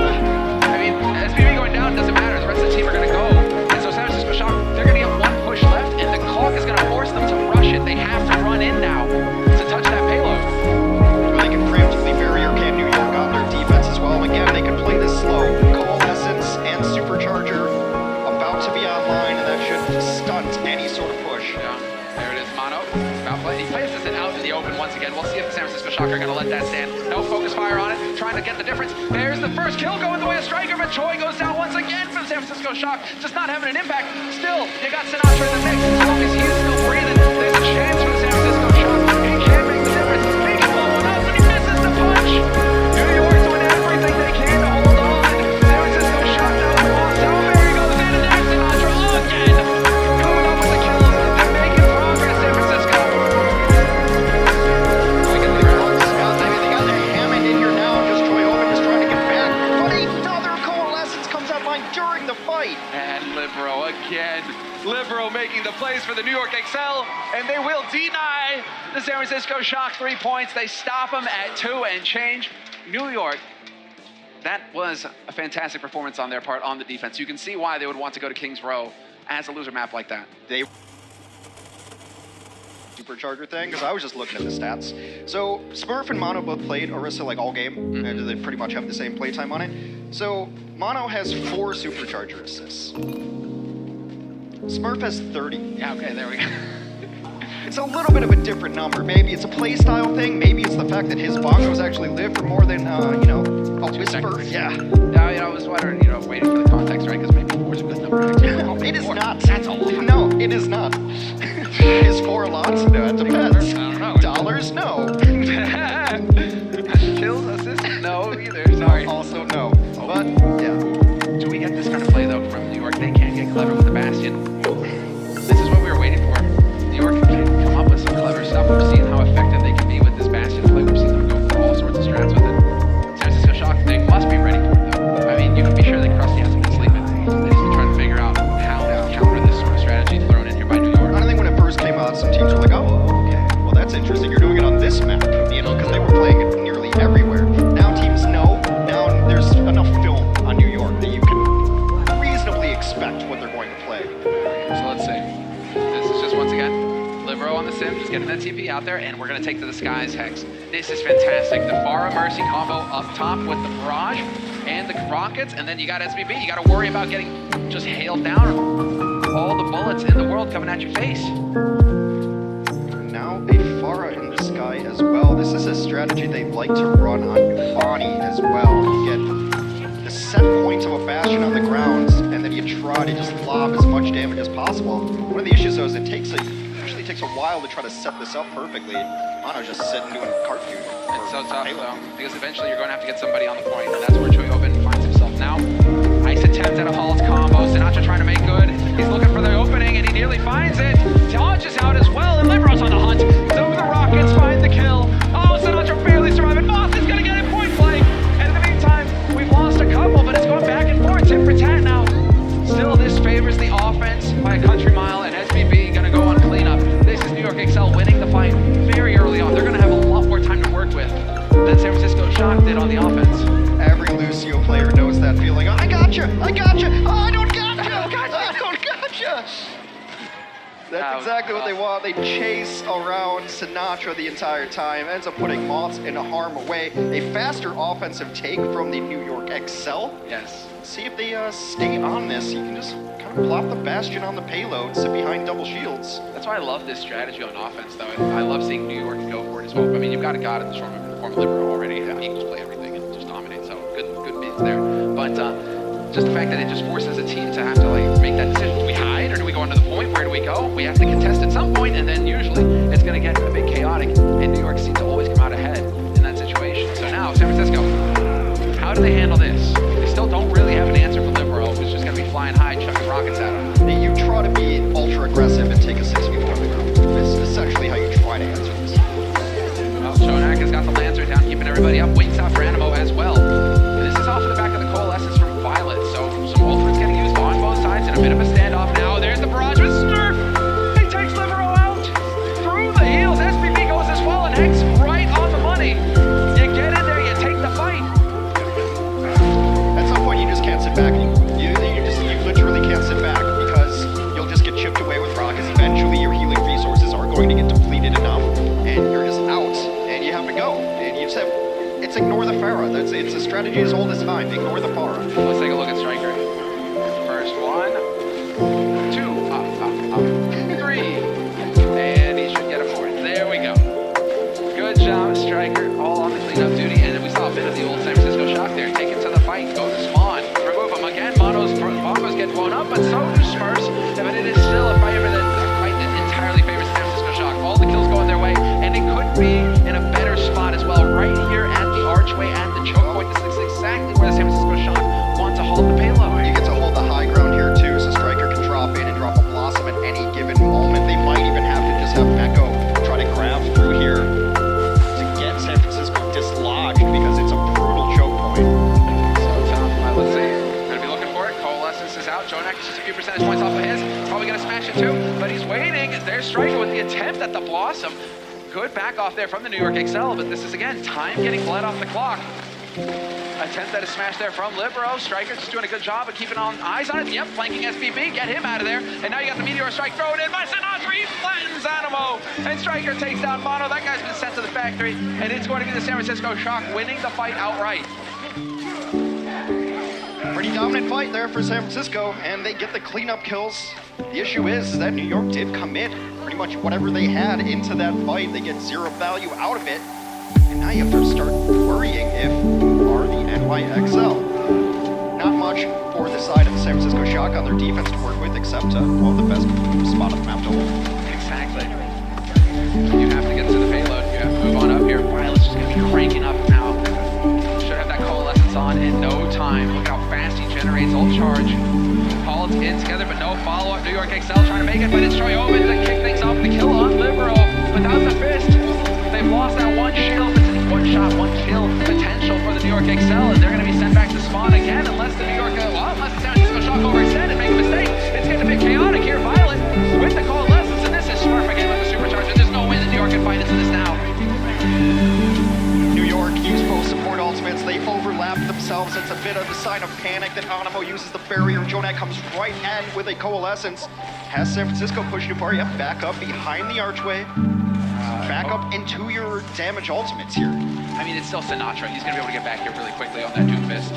I mean, SBB going down doesn't matter. The rest of the team are going to go. And so San Francisco Shock, they're going to get 1 push left, and the clock is going to force them to rush it. They have to run in now to touch that payload. They can preemptively barrier can New York on their defense as well. Again, they can play this slow. Coalescence and Supercharger about to be online, and that should stunt any sort of push. Yeah, there it is, Mano. He places it out in the open once again. We'll see if the San Francisco Shock are going to let that stand. No focus fire on it, trying to get the difference. There's the first kill going the way of Striker, but Choi goes down once again for the San Francisco Shock. Just not having an impact. Still, you got Sinatra in the mix. As long as he's still breathing, there's a chance for the San Francisco Shock. He can make the difference. He can blow one up, but he misses the punch. New York doing everything they can to hold on. San Francisco Shock now lost out. There he goes, and there's Sinatra again. Coming up with the kills. They're making progress, San Francisco. They got their Hammond in here now. Just Troy Owen just trying to get back. But another Coalescence comes online during the fight. And Libero again. Libero making the plays for the New York Excel, and they will deny the San Francisco Shock 3 points. They stop them at 2 and change. New York, that was a fantastic performance on their part on the defense. You can see why they would want to go to Kings Row as a loser map like that. They Supercharger thing, because I was just looking at the stats. So Smurf and Mono both played Orisa like all game, and they pretty much have the same playtime on it. So Mono has 4 Supercharger assists. Smurf has 30. Yeah, okay, there we go. It's a little bit of a different number. Maybe it's a playstyle thing. Maybe it's the fact that his bongos actually live for more than, a whisper. Seconds. Yeah. Now, I was wondering, waiting for the context, right? Because maybe 4 is a good number. It is not. That's a lot. No, it is not. Is 4 a lot? No, it depends. I don't know. Dollars? No. Kills, assists? No, either. Sorry. Also no. But, yeah. Do we get this kind of play, though, from New York? They can get clever with the Bastion. This is what we were waiting for. New York can come up with some clever stuff. We're seeing how effective they can be with this Bastion play. We've seen them go for all sorts of strats with it. San Francisco Shock, they must be ready for it, though. I mean, you can be sure that Krusty hasn't been sleeping. They've been trying to figure out how to counter this sort of strategy thrown in here by New York. I think when it first came out, some teams were like, oh, okay, well, that's interesting. You're doing it on this map, because they were playing it nearly everywhere. Now teams know. Now there's enough film on New York that you can reasonably expect what they're going to play. So let's see. This is just once again, Libero on the sim, just getting that TP out there, and we're going to take to the skies Hex. This is fantastic. The Pharah Mercy combo up top with the Barrage and the rockets, and then you got SBB. You got to worry about getting just hailed down. All the bullets in the world coming at your face. Now a Pharah in the sky as well. This is a strategy they like to run on Bonnie as well. You get the set point of a Bastion on the ground, and then you try to just lob as much damage as possible. One of the issues though is it usually takes a while to try to set this up perfectly. Mono's just sitting doing cartoon. It's so tough though, because eventually you're going to have to get somebody on the point, and that's where Choi Open finds himself now. Nice attempt at a Hall's combo. Sinatra trying to make good. He's looking for the opening, and he nearly finds it. Dodges out as well, and Libero's on the hunt. So the Rockets find the kill. Oh, Sinatra barely surviving. Moss is going to get it point blank. And in the meantime, we've lost a couple, but it's going back and forth. Tit for tat now. Still, this favors the offense by a country mile, and SBB going to go on cleanup. This is New York Excel winning the fight very early on. They're going to have a lot more time to work with than San Francisco Shock did on the offense. Every Lucio player knows that feeling. I gotcha! I gotcha! Oh, I don't gotcha! I don't gotcha! That's exactly what they want. They chase around Sinatra the entire time. Ends up putting Moths in harm away. A faster offensive take from the New York Excel. Yes. See if they stay on this. You can just kind of plop the Bastion on the payload, sit behind double shields. That's why I love this strategy on offense, though. I love seeing New York go for it as well. I mean, you've got a god in the form of Libero already. He can just play everything and just dominate. So good options there. But just the fact that it just forces a team to have to like make that decision. Do we hide or do we go under the point? Where do we go? We have to contest at some point, and then usually it's going to get a bit chaotic. And New York seems to always come out ahead in that situation. So now San Francisco, how do they handle this? They still don't really have an answer for Libero, who's just going to be flying high, chucking rockets at him. You try to be ultra aggressive and take a 6v4 on the ground. This is essentially how you try to answer this. Well, Shonak has got the Lancer down, keeping everybody up. Waits out for Animo as well. And this is off of the back of the Coalescence from Violet. So some ultimates getting used on both sides in a bit of a standoff now. There's the barrage with Snurf. He takes Libero out through the heels. SPB goes as well, and Hex right on the money. You get in there, you take the fight. At some point, you just can't sit back anymore. You literally can't sit back because you'll just get chipped away with rockets. Eventually, your healing resources are going to get depleted enough, and you're just out, and you have to go. And you just have, it's ignore the Pharah. It's a strategy as old as time. Ignore the Pharah. Let's take a look at Striker. First one, two, up, three, and he should get a fourth. There we go. Good job, Striker. All on the cleanup duty, and then we saw a bit of the old San Francisco Shock there. Take it to the fight, go to Spawn, remove him again. Bombos get blown up, but so do Smurfs. But it is still a fight that entirely favors San Francisco Shock. All the kills going their way, and it could be in a better spot as well. Right here at the archway, at the choke point. This is exactly where the San Francisco Shock want to hold the payload. You get to hold the high ground here too, so Striker can drop in and drop a Blossom at any given moment. They might even have to just have Meko try to grab through here to get San Francisco dislodged because it's a brutal choke point. So tough. Let's see. Gonna be looking for it. Coalescence is out. Jonak is just a few percentage points off of his. Probably gonna smash it too, but he's waiting. There's Striker with the attempt at the Blossom. Good back off there from the New York Excel, but this is again time getting bled off the clock. Attempt at a smash there from Libero. Striker just doing a good job of keeping eyes on it. Yep, flanking SPB. Get him out of there. And now you got the Meteor Strike thrown in by Sinatra. He flattens Animo. And Striker takes down Mono. That guy's been sent to the factory. And it's going to be the San Francisco Shock winning the fight outright. Pretty dominant fight there for San Francisco, and they get the cleanup kills. The issue is that New York did commit pretty much whatever they had into that fight. They get zero value out of it. And now you have to start worrying if you are the NYXL. Not much for the side of the San Francisco Shock on their defense to work with, except well, the best spot of the map to hold. Exactly. You have to get to the payload. You have to move on up here. Violet's just going to be cranking up now. Should have that Coalescence on in no time. Look how fast he generates ult charge. Called in together, but no follow-up. New York Excel trying to make it, but it's Troy Oven to kick things off. The kill on Libero without the fist. They've lost that one shield, one shot, one kill potential for the New York Excel, and they're going to be sent back to spawn again unless the unless the San Francisco Shock overextend and make a mistake. It's going to be chaotic here. Violet with the Coalescence, and this is Smurf again with the supercharger. There's no way that New York can fight into this now. New York use both support ultimates. They overlap themselves. It's a bit of a sign of panic that Animo uses the barrier. Jonak comes right in with a Coalescence. Has San Francisco pushed too far? Yep, back up behind the archway. Back up into your damage ultimates here. I mean, it's still Sinatra. He's going to be able to get back here really quickly on that Doomfist.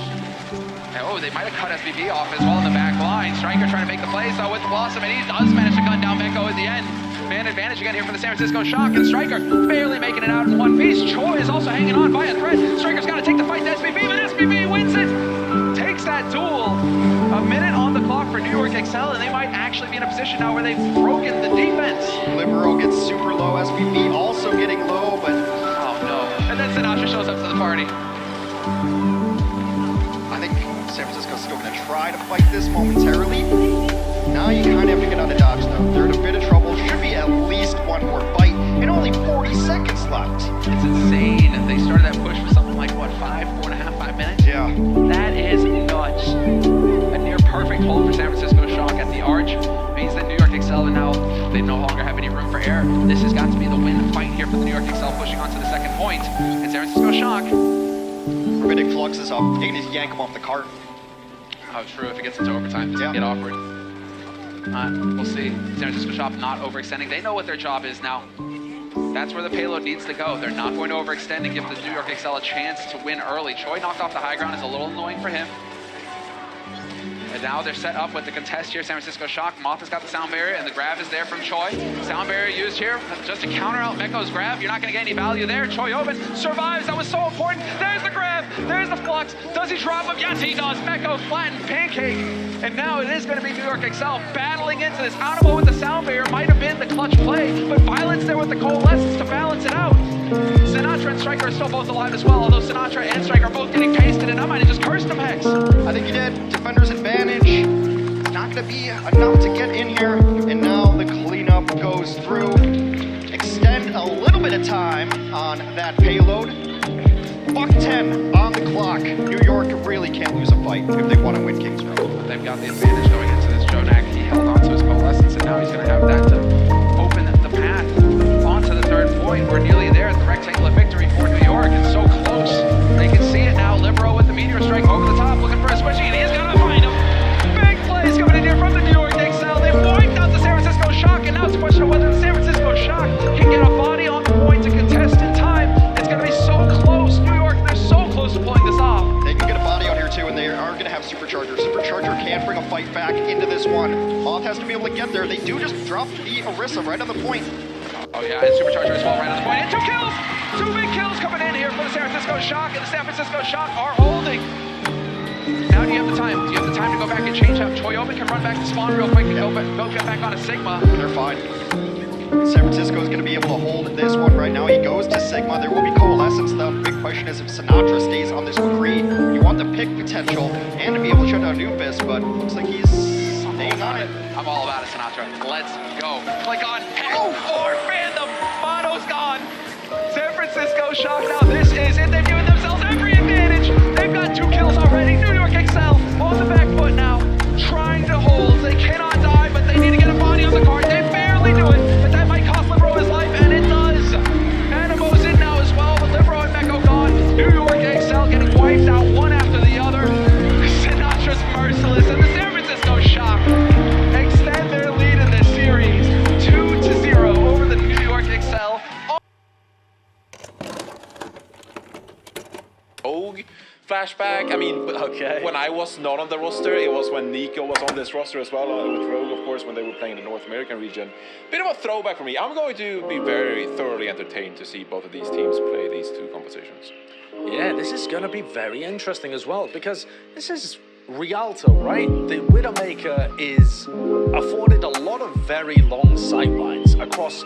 Oh, they might have cut SBB off as well in the back line. Striker trying to make the play, so with the Blossom, and he does manage to gun down Meko at the end. Man advantage again here for the San Francisco Shock, and Striker barely making it out in one piece. Choi is also hanging on by a thread. Striker's got to take the fight to SBB, but SBB wins it. Takes that duel. A minute on the clock for New York Excel, and they might actually be in a position now where they've broken the defense. Libero gets super low, SPB also getting low, but... Oh no. And then Sinatra shows up to the party. I think San Francisco's still going to try to fight this momentarily. Now you kind of have to get out of dodge, though. They're in a bit of trouble. Should be at least one more fight, and only 40 seconds left. It's insane. They started that push for something like, what, 5 minutes? Yeah. That is nuts. A near perfect hold for San Francisco Shock at the arch means that New York Excel and now they no longer have any room for error. This has got to be the win fight here for the New York Excel pushing on to the second point. And San Francisco Shock. Rabbinic Flux is up. They can just yank him off the cart. Oh, true. If it gets into overtime, it's going to get awkward. We'll see. San Francisco Shock not overextending. They know what their job is now. That's where the payload needs to go. They're not going to overextend and give the New York Excel a chance to win early. Choi knocked off the high ground is a little annoying for him. now they're set up with the contest here. San Francisco Shock. Moth has got the sound barrier, and the grab is there from Choi. Sound barrier used here just to counter out Mecco's grab. You're not going to get any value there. Choi Open survives. That was so important. There's the grab. There's the flux. Does he drop him? Yes, he does. Mecco flattened pancake. And now it is going to be New York Excel battling into this. Animo with the sound barrier might have been the clutch play, but Violence there with the coalescence to balance it out. Sinatra and Striker are still both alive as well, although Sinatra and Striker are both getting pasted, and I might have just cursed them, Hex. I think you did. Defender's advantage. Not going to be enough to get in here. And now the cleanup goes through. Extend a little bit of time on that payload. Buck 10 on the clock. New York really can't lose a fight if they want to win Kings Row. They've got the advantage going into this. Jonak, he held on to his coalescence, and now he's going to have that to open the path onto the third point. We're nearly there at the rectangular victory for New York. It's so close. They can see it now. Libero with the meteor strike over the top, looking for a squishy, and he's going to find him. Big plays coming in here from the New York Excel. They've wiped out the San Francisco Shock, and now it's a question of whether the San Francisco Shock can get a body on the point to contest in time. It's going to be so close. New York, they're so close to pulling this off. They can get a body on here too, and they are going to have Supercharger. Supercharger can bring a fight back into this one. Moth has to be able to get there. They do just drop the Orisa right on the point. Oh yeah, and Supercharger as well, right on the point. And 2 kills! 2 big kills coming in here for the San Francisco Shock, and the San Francisco Shock are holding. Now do you have the time? Do you have the time to go back and change up? Choi Open can run back to spawn real quick and go get back on a Sigma. They're fine. San Francisco is going to be able to hold this one right now. He goes to Sigma. There will be coalescence though. The big question is if Sinatra stays on this McCree. You want the pick potential and to be able to shut down Nufus, but looks like he's staying on it. I'm all about it, Sinatra. Let's go. Click on Hex or Fandom. Mono's gone. San Francisco Shock now. This is it. They've given themselves every advantage. They've got 2 kills already. New York Excel on the back foot now. Trying to hold. They cannot die, but they need to get a body on the card. They barely do it, but that might cost Libero his life, and it does. Animo's in now as well, but Libero and Mecco gone. New York Excel getting wiped out one after the other. Sinatra's merciless, and the San Francisco Shock extend their lead in this series 2-0 over the New York Excel. Flashback, I mean, when I was not on the roster, it was when Nico was on this roster as well, with Rogue, of course, when they were playing the North American region. Bit of a throwback for me. I'm going to be very thoroughly entertained to see both of these teams play these 2 compositions. Yeah, this is going to be very interesting as well, because this is Rialto, right? The Widowmaker is afforded a lot of very long sightlines across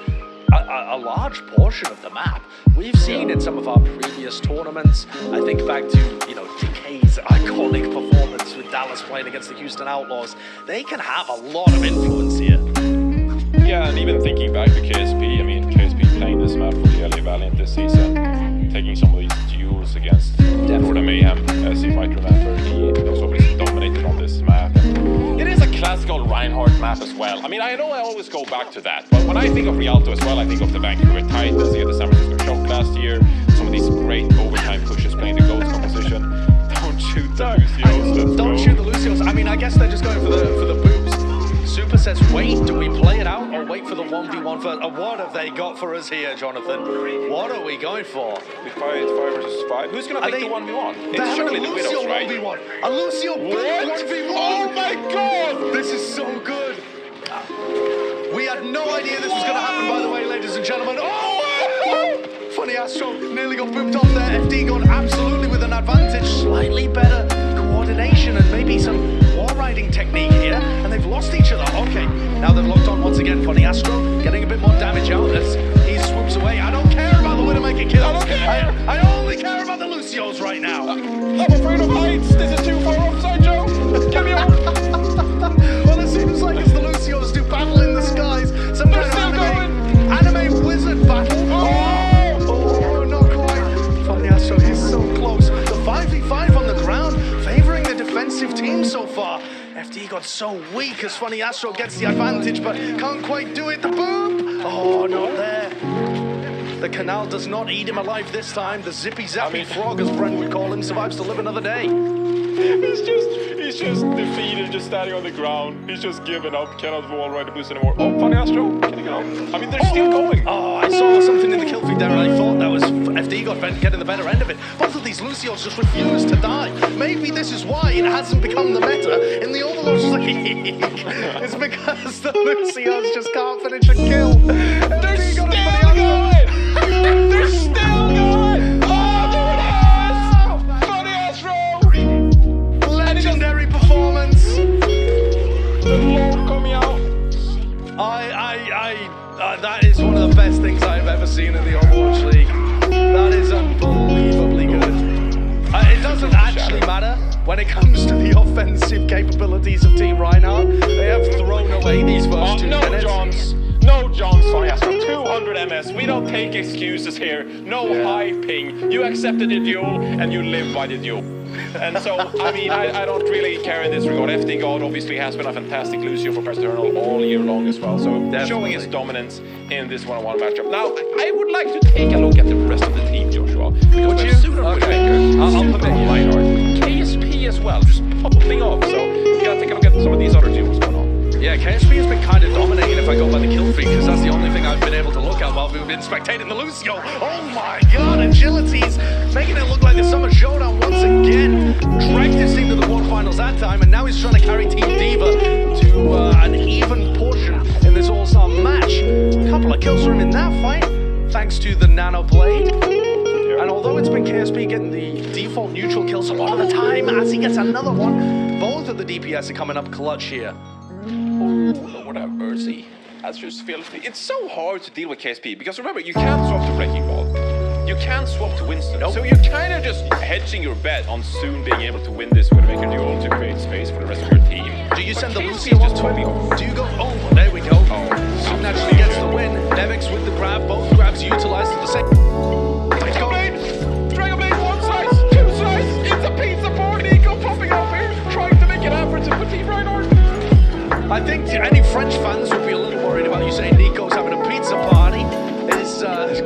a large portion of the map. We've seen in some of our previous tournaments, I think back to, Decay's iconic performance with Dallas playing against the Houston Outlaws. They can have a lot of influence here. Yeah, and even thinking back to KSP, I mean, KSP playing this map for the LA Valiant this season, taking some of these duels against Florida Mayhem, as you might remember, he was obviously dominated on this map. It is a classical Reinhardt map as well. I mean, I know I always go back to that, but when I think of Rialto as well, I think of the Vancouver Titans, the San Francisco Shock last year, some of these great overtime pushes playing the Ghost composition. Don't shoot the Lucios. Don't shoot the Lucios. I mean, I guess they're just going for the boobs. Super says, wait, do we play it out or wait for the 1v1 first? What have they got for us here, Jonathan? What are we going for? We fight 5 versus 5. Who's going to take the 1v1? It's surely the Lucio Widows, right? 1v1. A Lucio big 1v1. Oh my god! This is so good. We had no idea this was going to happen, by the way, ladies and gentlemen. Oh! Funnyastro nearly got booped off there. FD gone absolutely with an advantage. Slightly better coordination and maybe some wall riding technique here. And they've lost each other. Okay, now they've locked on once again. Funnyastro getting a bit more damage out as he swoops away. I don't care about the Widowmaker kills. I don't care. I only care about the Lucios right now. I'm afraid of heights. This is too far offside, Joe. Give me a... Well, it seems like it's the Lucios do battle in the skies. Some kind of anime wizard battle. Oh, not quite. Funnyastro is so close. The 5v5 on the ground, favoring the defensive team so far. FD got so weak as Funnyastro gets the advantage, but can't quite do it. The boom! Oh, not there. The canal does not eat him alive this time. The zippy zappy frog, as Brent would call him, survives to live another day. He's just defeated, just standing on the ground. He's just given up, cannot wall ride the boost anymore. Oh, Funnyastro, can he go? I mean, they're still going. Oh, I saw something in the kill feed there, and I thought that was FD got getting the better end of it. Both of these Lucios just refuse to die. Maybe this is why it hasn't become the meta in the Overwatch League. It's because the Lucios just can't finish a kill. They're still going! They're still going! Oh, there it is! Funnyastro! Legendary performance. The Lord coming out. That is one of the best things I've ever seen in the Overwatch League. That is unbelievably good. It doesn't actually matter when it comes to the offensive capabilities of Team Reinhardt. They have thrown away these first 2 minutes. No, Johns, Funnyastro, 200 MS. We don't take excuses here. No high ping. You accepted the duel and you live by the duel. And so, I mean, I don't really care in this regard. FD God obviously has been a fantastic Lucio for Eternal all year long as well. So showing his dominance in this one-on-one matchup. Now, I would like to take a look at the rest of the team, Joshua. Because we have Sooner Woodmaker, I'll permit you. Reinhardt, KSP as well, just popping off. So you gotta take a look at some of these other duels going on. Yeah, KSP has been kind of dominating if I go by the kill feed, because that's the only thing I've been able to look at while we've been spectating the Lucio. Oh my god, agilities, making it look like the Summer Showdown once again. Dragged his team to the quarterfinals that time, and now he's trying to carry Team Diva to an even portion in this all-star match. A couple of kills for him in that fight, thanks to the Nano Blade. And although it's been KSP getting the default neutral kills a lot of the time, as he gets another one, both of the DPS are coming up clutch here. Oh, Lord have mercy. That's just filthy. It's so hard to deal with KSP because remember, you can't swap to Breaking Ball. You can't swap to Winston. Nope. So you're kind of just hedging your bet on soon being able to win this Widowmaker duel to create space for the rest of your team. Do you send the KSP Lucio just on totally to off. him? Do you go? Oh, there we go. Soon actually gets the win. Nevix with the grab. Both grabs utilized at the same. Dragon Blade, one slice, two slice. It's a pizza board. Nico popping up here, trying to make an effort to put Team Reinhardt. I think any French fans would be a little worried about you saying Nico's having a pizza party. It's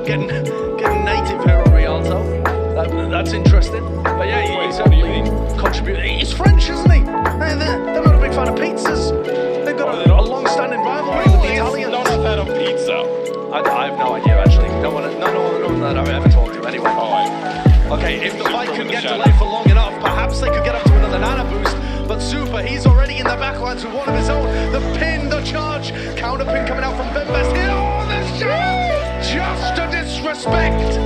getting native here on Rialto. That's interesting. But yeah, he's certainly contributing. He's French, isn't he? They're not a big fan of pizzas. They've got a long-standing rivalry with the Italians. Not a fan of pizza. I have no idea actually. No one that I've ever talked to anyway. Okay, if the fight could get delayed for long enough, perhaps they could get up to another nano boost. But Super, he's already in the backlines with one of his own. The pin, the charge, counter pin coming out from Bembest here. Oh, the shot! Just a disrespect.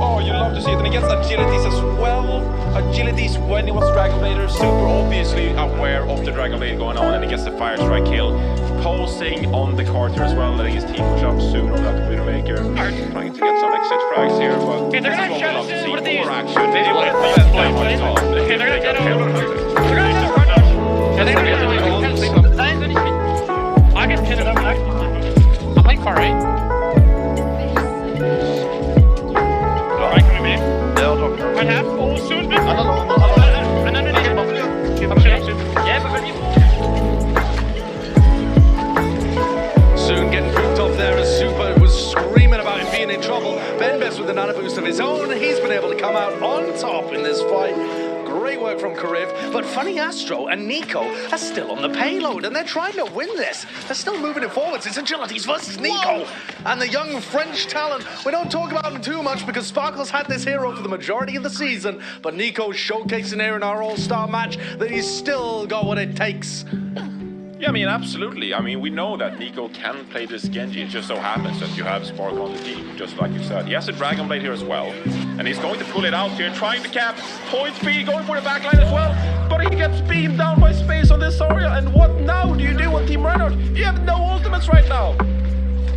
Oh, you love to see it. And he gets agilities as well. Agilities when he was Dragon Blader. Super obviously aware of the Dragon Blade going on, and he gets the Fire Strike kill. Posing on the Carter as well, letting his team push up soon on that Widowmaker. Trying to get some exit frags here, but this is what we love to see. More action. They want to play on the top. Okay, they're gonna get over. I can pin it up. I'm playing far right. Right coming in. One half. Oh, soon. Soon getting pooped off there as Super was screaming about him being in trouble. Bembest with the nano boost of his own. He's been able to come out on top in this fight. Great work from Kariv, but Funnyastro and Nico are still on the payload, and they're trying to win this. They're still moving it forwards. It's Agilities versus Nico. And the young French talent, we don't talk about him too much because Sparkle's had this hero for the majority of the season, but Nico's showcasing here in our all-star match that he's still got what it takes. Yeah, I mean, absolutely. I mean, we know that Nico can play this Genji. It just so happens that you have Sparkle on the team, just like you said. He has a Dragon Blade here as well. And he's going to pull it out here, trying to cap. Point B, going for the backline as well. But he gets beamed down by space on this area. And what now do you do on Team Reinhardt? You have no ultimates right now.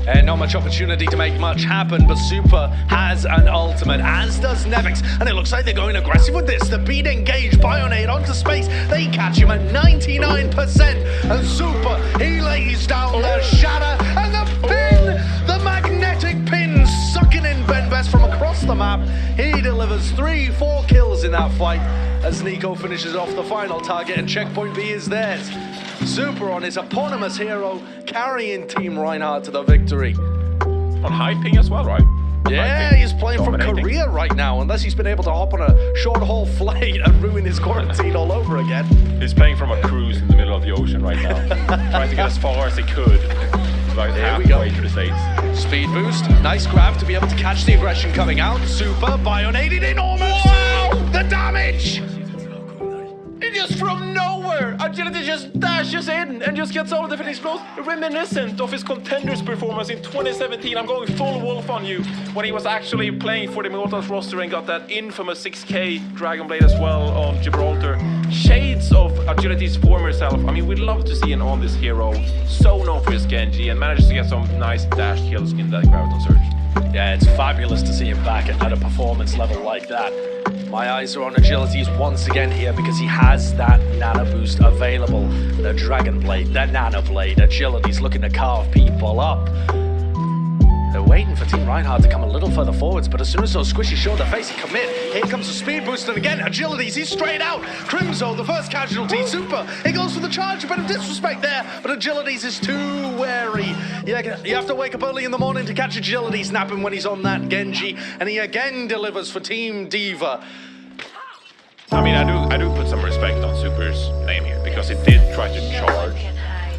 And not much opportunity to make much happen, but Super has an ultimate, as does Nevix, and it looks like they're going aggressive with this. The beat engaged, Bionade onto space, they catch him at 99%, and Super, he lays down the shatter, and the pin, the magnetic pin, sucking in Bembest from across the map. He delivers 3-4 kills in that fight, as Nico finishes off the final target, and checkpoint B is theirs. Super on his eponymous hero, carrying Team Reinhardt to the victory. On high ping as well, right? Yeah, he's playing from Korea right now, unless he's been able to hop on a short-haul flight and ruin his quarantine all over again. He's playing from a cruise in the middle of the ocean right now, trying to get as far as he could. about There we go. halfway to the States. Speed boost, nice grab to be able to catch the aggression coming out. Super, bionated, enormous! Wow! The damage! It just from nowhere, Agility just dashes in and just gets all the different explosions. Reminiscent of his Contenders performance in 2017. I'm going full wolf on you when he was actually playing for the Immortals roster and got that infamous 6K Dragon Blade as well on Gibraltar. Shades of Agility's former self. I mean, we'd love to see an on this hero, so known for his Genji, and manages to get some nice dash kills in that Graviton Surge. Yeah, it's fabulous to see him back at a performance level like that. My eyes are on Agility's once again here because he has that nano boost available. The Dragon Blade, the Nano Blade. Agility's looking to carve people up. They're waiting for Team Reinhardt to come a little further forwards, but as soon as those squishies show their face, he commit. Here comes the speed boost, and again, Agility's, he's straight out. Crimzo, the first casualty, super. He goes for the charge, a bit of disrespect there, but Agility's is too wary. You have to wake up early in the morning to catch Agility's napping when he's on that Genji, and he again delivers for Team Diva. I mean, I do put some respect on Super's name here because he did try to charge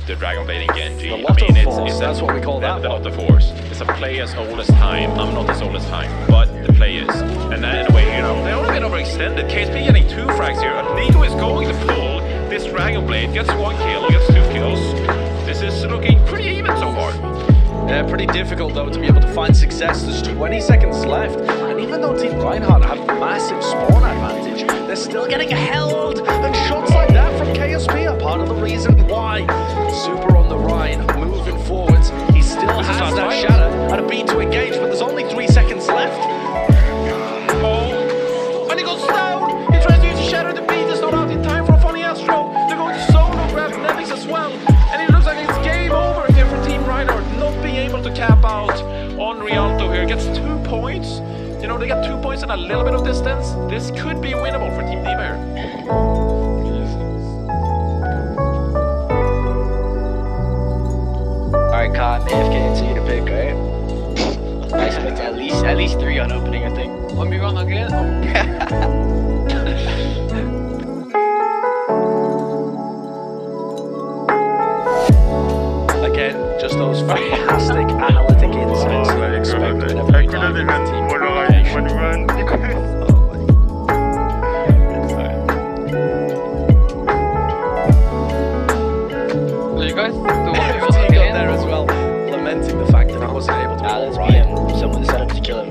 the Dragon Blade in Genji. The lot I mean, of force, that's what we call that The one. lot of force. It's a play as old as time. I'm not as old as time, but the play is. And then in a way, you know, they only get overextended. KSP getting 2 frags here. Nico is going to pull this Dragon Blade, gets 1 kill, gets 2 kills. This is looking pretty even so far. Yeah, pretty difficult though to be able to find success. There's 20 seconds left, and even though Team Reinhardt have massive spawn advantage, they're still getting held, and shots like that from KSP are part of the reason why. Super on the Rhine, moving forwards. He still has that shatter and a beat to engage, but there's only 3 seconds left. Oh, and he goes down. He tries to use a shatter. The beat is not out in time for Funnyastro. They're going to solo grab Nevix as well, and it looks like it's game over here for Team Reinhardt, not being able to cap out on Rialto here. Gets 2 points. You know, they got 2 points and a little bit of distance. This could be winnable for Team Diva here. Alright, Cod, AFK into you to pick, right? I expect at least 3 on opening, I think. Let me run again. Again, just those fantastic analytic insights you would expect whenever you dive into team communication. You guys do FT got there as well, lamenting the fact that he wasn't able to Let's pull be right. him. Someone set up to kill him.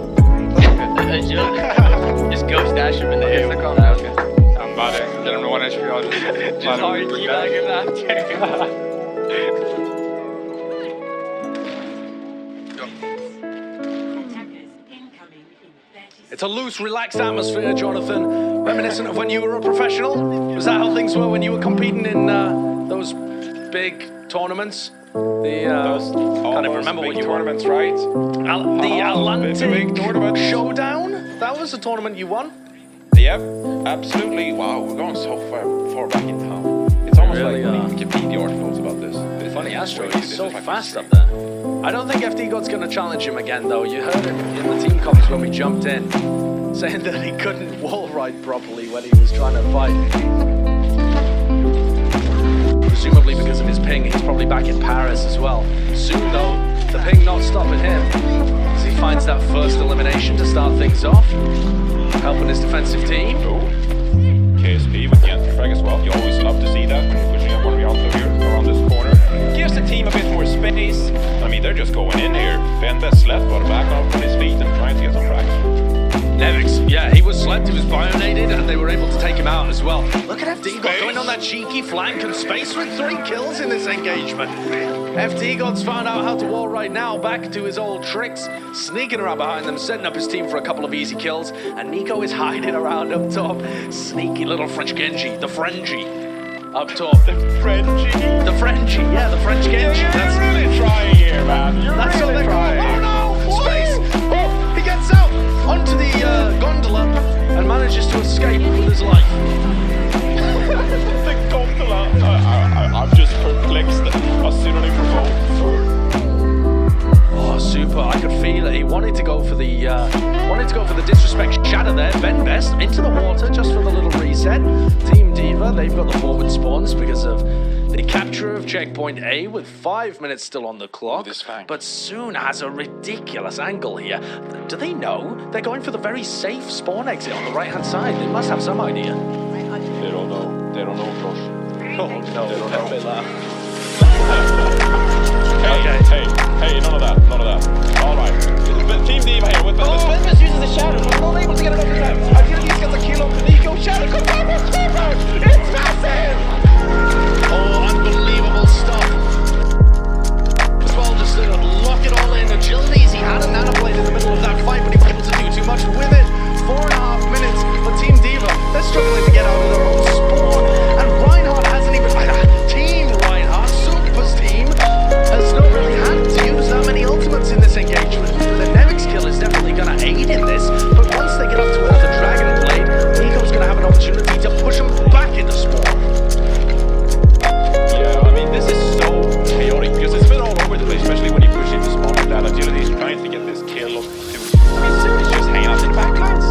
Just ghost dash him in the air. I'm about it. Get him to 1 HP. I'll just hard key back him after. It's a loose, relaxed atmosphere, Jonathan. Reminiscent of when you were a professional? Was that how things were when you were competing in those big tournaments? Can't even remember what you won. tournaments, right? The Atlantic big tournament. Showdown? That was the tournament you won? Yep, absolutely. Wow, we're going so far back in time. It's almost Really, like Wikipedia articles about this. Funnyastro crazy. is This so like fast history. up there. I don't think FD God's going to challenge him again, though. You heard him in the team comms when we jumped in, saying that he couldn't wall ride properly when he was trying to fight. Presumably because of his ping, he's probably back in Paris as well. Soon, though, the ping not stopping him, as he finds that first elimination to start things off, helping his defensive team. KSP with the anti-frag as well. You always love to see that when you're pushing up on Rialto here around this corner. Gives the team a bit more space. I mean, they're just going in here. Ben Best left, got back up on his feet and trying to get some frags. Nevix, yeah, he was slept, he was bionated, and they were able to take him out as well. Look at FD God going on that cheeky flank and space with 3 kills in this engagement. FD God's found out how to wall right now, back to his old tricks, sneaking around behind them, setting up his team for a couple of easy kills, and Nico is hiding around up top. Sneaky little French Genji, the Frenchie, up top. The Frenchie. The Frenchie, yeah, the French Genji. You're really trying here, man. You're That's really what they're trying. called. Oh no! Space! Oh, he gets out onto the gondola and manages to escape with his life. The gondola. I'm just perplexed. A synonym for both. Oh, super! I could feel it. He wanted to go for the disrespect shatter there. Ben Best into the water just for the little reset. Team Diva, they've got the forward spawns because of The capture of checkpoint A with 5 minutes still on the clock, this fang. but Soon has a ridiculous angle here. Do they know? They're going for the very safe spawn exit on the right-hand side. They must have some idea. They don't know. They don't know, Josh. Oh no, They don't don't know. be laugh. Hey, none of that. All right. Team Diva here with Benbest uses a shadow, but not able to get it over time. Agilities gets a kill on Nico. Shadow comes over. It's massive! Oh, unbelievable stuff. As well, just to lock it all in. Agilities, he had a nanoblade in the middle of that fight, but he wasn't able to do too much with it. 4.5 minutes for Team Diva. They're struggling to get out of their own spawn. And Reinhardt hasn't even... Team Reinhardt, Super's team, has not really had to use that many ultimates in this engagement. The Nemix kill is definitely going to aid in this, but once they get up to another Dragon Blade, Nico's going to have an opportunity to push them back into spawn. Yeah, I mean, this is so chaotic because it's been all over the place, especially when you push into spawn like that. Agility is trying to get this kill up to... I mean, Siri's just hanging out in the backlines.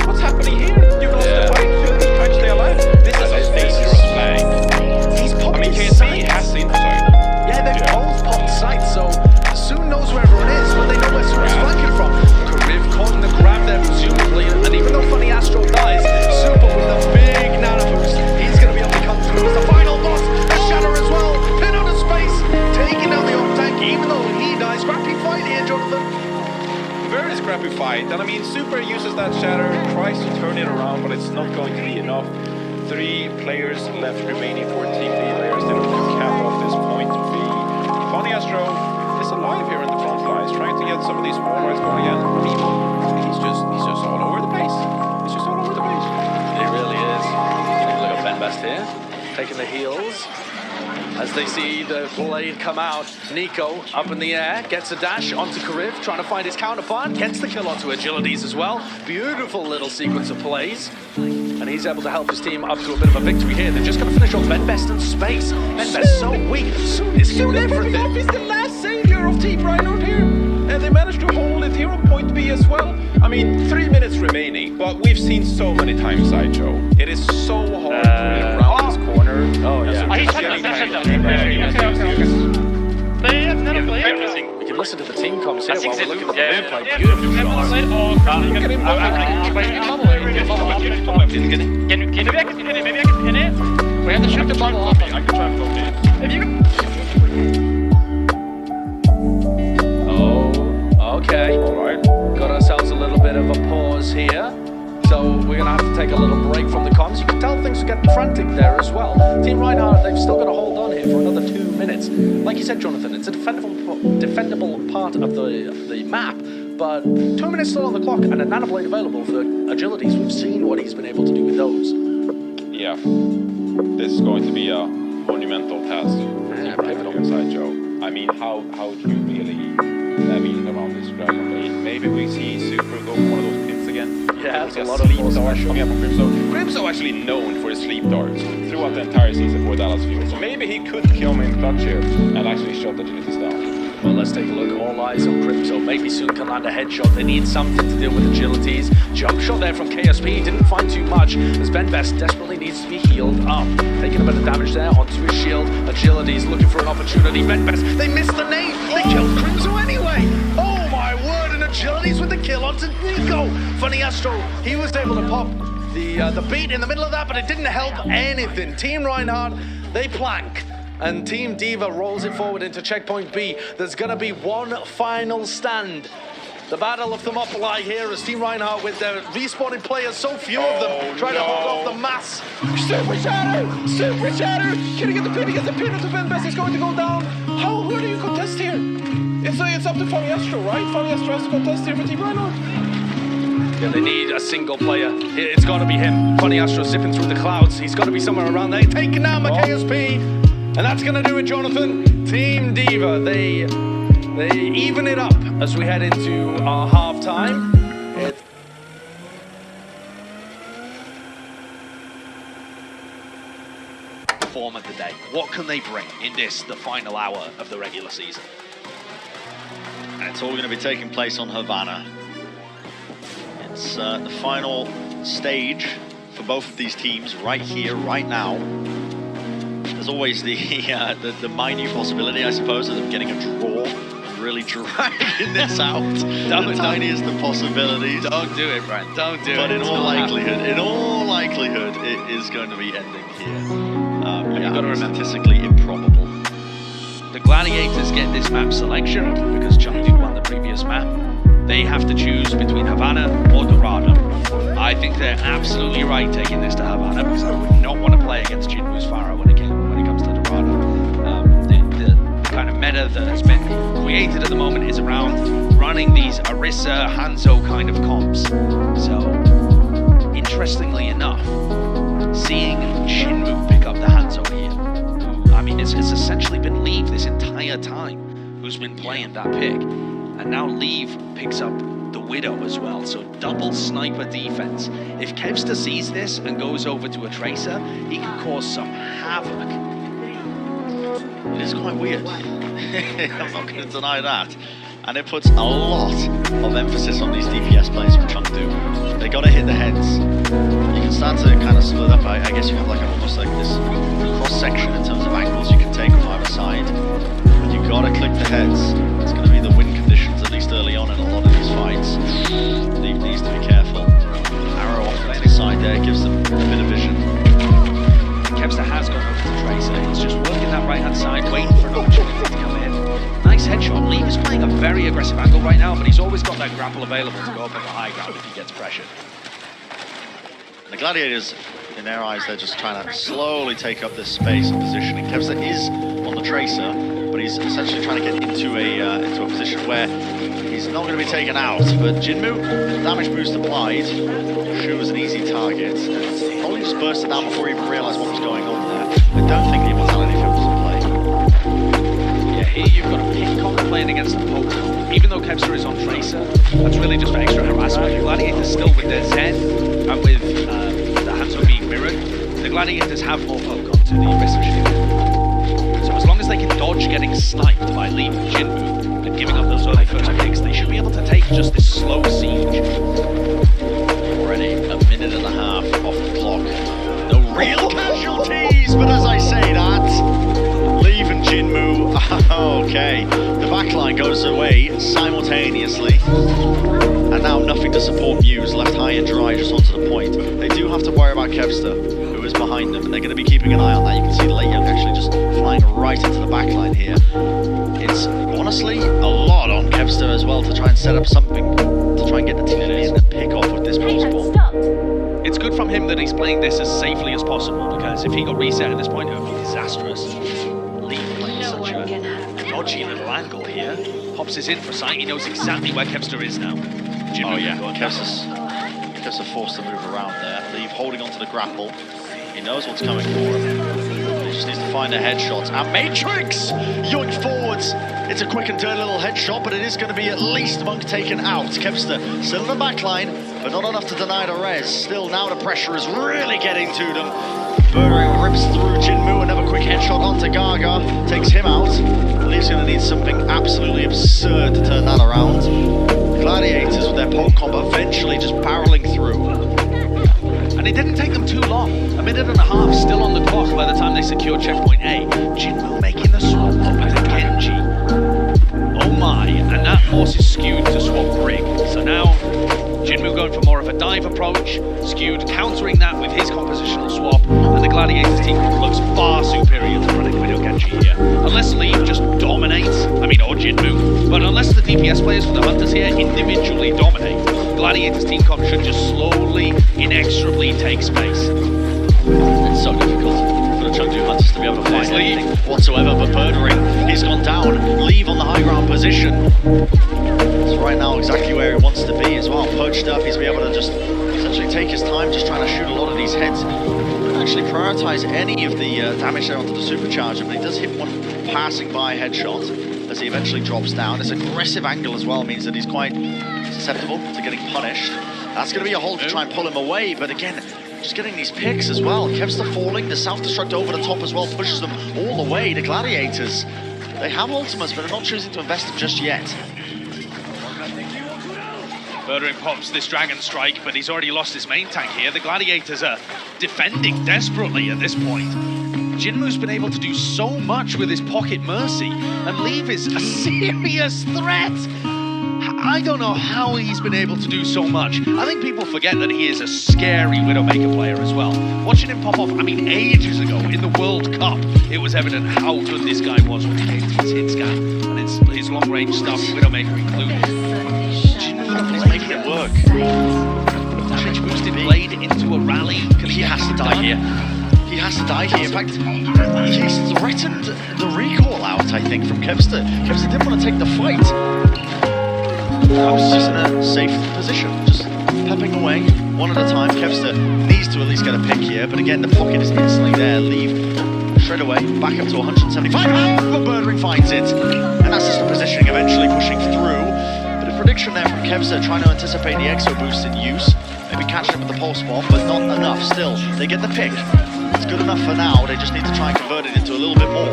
What's happening here? You've lost the fight. Agility is trying to stay alive. This is a dangerous flank. He's I popped mean, his KSP sights. has seen... Sorry. Yeah, they've both popped sights, so Soon knows where everyone is, but they know where Soon is flanking from. Kariv caught in the grab there, presumably, and even though Funnyastro dies, Super with a big nano boost, he's going to be able to come through as the final boss. A shatter as well, pin out of space, taking down the off tank, even though he dies. Scrappy fight here, Jonathan. Very scrappy fight, and I mean, Super uses that shatter, tries to turn it around, but it's not going to be enough. 3 players left remaining for Team D. They're still to cap off this point to be. Funnyastro is alive here in the front lines, trying to get some of these wall rides going again. I mean, he's just all over the place. He's just all over the place. He really is. Look at Benbest here, taking the heels. As they see the blade come out, Nico up in the air, gets a dash onto Kariv, trying to find his counterpart, gets the kill onto Agilities as well. Beautiful little sequence of plays. And he's able to help his team up to a bit of a victory here. They're just going to finish off Benbest in space. Benbest so weak. Soon is doing everything. He's the last savior of Team Reinhardt here. And they managed to hold it here on point B as well. I mean, 3 minutes remaining, but we've seen so many times, Sideshow. It is so hard to get around this corner. Oh, yeah. And so just getting We can listen to the team comms here while we're looking at the replay. Beautiful shots. Maybe I can pin it. We have to shoot the bubble off. I can try and float in. If you can... Oh, okay. All right. Got ourselves a little bit of a pause here. So we're going to have to take a little break from the comms. You can tell things are getting frantic there as well. Team Reinhardt, they've still got to hold on here for another 2 minutes. Like you said, Jonathan, it's a defendable part of the map, but 2 minutes still on the clock and a nanoblade available for Agilities. We've seen what he's been able to do with those. Yeah. This is going to be a monumental task. Yeah, pivotal inside Joe. I mean, how do you really navigate around this Dragon Blade? Maybe we see Super go for one of those pins again. Yeah, it's a a lot of sleep force dart pressure. coming up from Crimso. Crimso actually known for his sleep darts throughout the entire season for Dallas Fuel. So maybe he could kill him in clutch here and actually shut the Agilities down. Well, let's take a look. All eyes on Crimso. Maybe soon can land a headshot. They need something to deal with Agilities. Jump shot there from KSP. Didn't find too much as Benbest desperately needs to be healed up. Taking a bit of damage there onto his shield. Agilities looking for an opportunity. Benbest, they missed the nade. They killed Crimso anyway. Oh my word, and Agilities with the kill onto Nico. Funnyastro, he was able to pop the beat in the middle of that, but it didn't help anything. Team Reinhardt, they plank. And Team Diva rolls it forward into checkpoint B. There's going to be one final stand. The battle of Thermopylae here as Team Reinhardt with their respawning players, so few of them, trying to hold off the mass. Super shatter! Super shatter! Can he get the pin? He gets the pin onto Benbest. He's going to go down. Who do you contest here? It's up to Funnyastro, right? Funnyastro has to contest here for Team Reinhardt. Yeah, they need a single player. It's got to be him. Funnyastro zipping through the clouds. He's got to be somewhere around there. Taking down the KSP. And that's going to do it, Jonathan. Team Diva, they even it up as we head into our half-time. Form of the day. What can they bring in this, the final hour of the regular season? And it's all going to be taking place on Havana. It's the final stage for both of these teams right here, right now. There's always the minute possibility, I suppose, of them getting a draw, really dragging this out. The tiniest of possibilities. Don't do it, Brent. Don't do it. But in all likelihood, it is going to be ending here. You've got to remember, statistically improbable. the Gladiators get this map selection because Chengdu won the previous map. They have to choose between Havana or Dorado. I think they're absolutely right taking this to Havana because I would not want to play against Jinwoo's Pharaoh when it comes to Dorado. The kind of meta that has been created at the moment is around running these Orisa, Hanzo kind of comps. So, interestingly enough, seeing Jinwoo pick up the Hanzo here, who, I mean, it's essentially been Leave this entire time who's been playing that pick. And now Leave picks up the Widow as well, so double sniper defense. If Kevster sees this and goes over to a Tracer, he can cause some havoc. It is quite weird. I'm not going to deny that. And it puts a lot of emphasis on these DPS players from Chengdu. They got to hit the heads. You can start to kind of split up. I guess you have like almost like this cross section in terms of angles you can take from either side. But you got to click the heads. It's going to be the win conditions, at least early on in a lot of these fights. Leave needs to be careful. Arrow off to the side there gives them a bit of vision. Kevster has gone over to Tracer. He's just working that right-hand side, waiting for an opportunity to come in. Nice headshot. Leave is playing a very aggressive angle right now, but he's always got that grapple available to go up on the high ground if he gets pressured. And the Gladiators, in their eyes, they're just trying to slowly take up this space and positioning. Kevster is on the Tracer, but he's essentially trying to get into a position where he's not going to be taken out. But Jinwoo, damage boost applied. Shu was an easy target. Probably just bursted down before he even realised what was going on there. I don't think the immortality field was in play. Yeah, here you've got a pick comp playing against the poke. Even though Kevster is on Tracer, that's really just for extra harassment. The Gladiators still with their Zen and with the Hanzo being mirrored. The Gladiators have more poke onto the Orisa shield. So as long as they can dodge getting sniped by Leave and Jinwoo and giving up those early first picks, they should be able to take just this slow siege. Already a minute and a half off the clock. No real casualties, but as I say that, Leave and Jinwoo, okay. The backline goes away simultaneously. And now nothing to support Muse, left high and dry just onto the point. They do have to worry about Kevster, who is behind them, and they're going to be keeping an eye on that. You can see Late Young actually just flying right into the backline here. It's honestly a lot on Kevster as well to try and set up something, to try and get the team in and pick off with this pulse ball. It's good from him that he's playing this as safely as possible, because if he got reset at this point, it would be disastrous. Leave playing such a dodgy little angle here. Pops is in for sight, he knows exactly where Kevster is now. Oh yeah, Kevster forced to move around there. Leave holding onto the grapple. He knows what's coming for him. He just needs to find a headshot. And Matrix! Yoink forwards! It's a quick and dirty little headshot, but it is going to be at least Monk taken out. Kevster still in the back line, but not enough to deny the res. Still, now the pressure is really getting to them. Birdering rips through Jinwoo, another quick headshot onto Gaga, takes him out. Leave's going to need something absolutely absurd to turn that around. Gladiators with their poke comp eventually just barreling through. And it didn't take them too long. A minute and a half still on the clock by the time they secured checkpoint A. Jinwoo making the swap over to Genji. Oh my, and that horse is skewed to swap Brig. So now, Jinwoo going for more of a dive approach, skewed countering that with his compositional swap, and the Gladiators team looks far superior to running Widow Genji here. Unless Leave just dominates, or Jinwoo, but unless the DPS players for the Hunters here individually dominate, Gladiators team comp should just slowly, inexorably take space. It's so difficult for the Chengdu Hunters to be able to find anything whatsoever, but Birdering, he's gone down. Leave on the high ground position. It's right now exactly where he wants to be as well. Perched up, he's be able to just essentially take his time, just trying to shoot a lot of these heads. Doesn't actually prioritize any of the damage there onto the supercharger, but he does hit one passing by headshot as he eventually drops down. This aggressive angle as well means that he's quite susceptible to getting punished. That's going to be a hold to try and pull him away, but again, just getting these picks as well. Kevster falling, the self-destruct over the top as well pushes them all the way. The Gladiators, they have ultimates, but they're not choosing to invest them just yet. Birdering pops this Dragon Strike, but he's already lost his main tank here. The Gladiators are defending desperately at this point. Jinmu's been able to do so much with his Pocket Mercy, and Leave is a serious threat. I don't know how he's been able to do so much. I think people forget that he is a scary Widowmaker player as well. Watching him pop off, I mean, ages ago in the World Cup, it was evident how good this guy was when it came to his hit scan and his long-range stuff, Widowmaker included. He's making it work. Damage boosted Blade into a rally. He has to die here. He has to die here. In fact, he's threatened the recall out, I think, from Kevster. Kevster didn't want to take the fight. I was just in a safe position, just pepping away one at a time. Kevster needs to at least get a pick here, but again, the pocket is instantly there. Leave straight away, back up to 175. But Birdring finds it, and that's just the positioning eventually pushing through. But a prediction there from Kevster, trying to anticipate the Exo boost in use. Maybe catching him with the pulse bomb, but not enough. Still, they get the pick. It's good enough for now. They just need to try and convert it into a little bit more.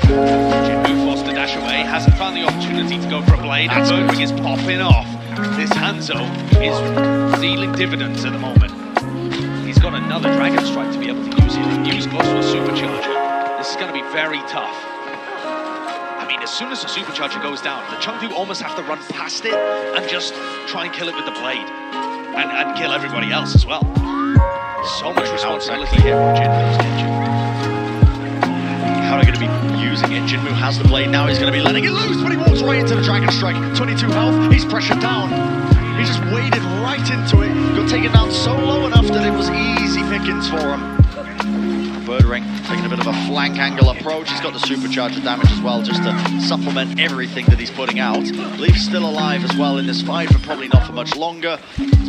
Jinmu forced to dash away, hasn't found the opportunity to go for a blade, and Birdring is popping off. This Hanzo is dealing dividends at the moment. He's got another Dragon Strike to be able to use here. He was close to a Supercharger. This is going to be very tough. I mean, as soon as the Supercharger goes down, the Chengdu almost have to run past it and just try and kill it with the blade. And kill everybody else as well. So much responsibility here on Jinmu's kitchen. How are they going to be using it? Jinmu has the blade now. He's going to be letting it loose, but he walks right into the Dragon Strike. 22 health. He's pressured down. He just waded right into it. Got taken down so low enough that it was easy pickings for him. Birdring taking a bit of a flank angle approach. He's got the supercharger damage as well, just to supplement everything that he's putting out. Leaf's still alive as well in this fight, but probably not for much longer.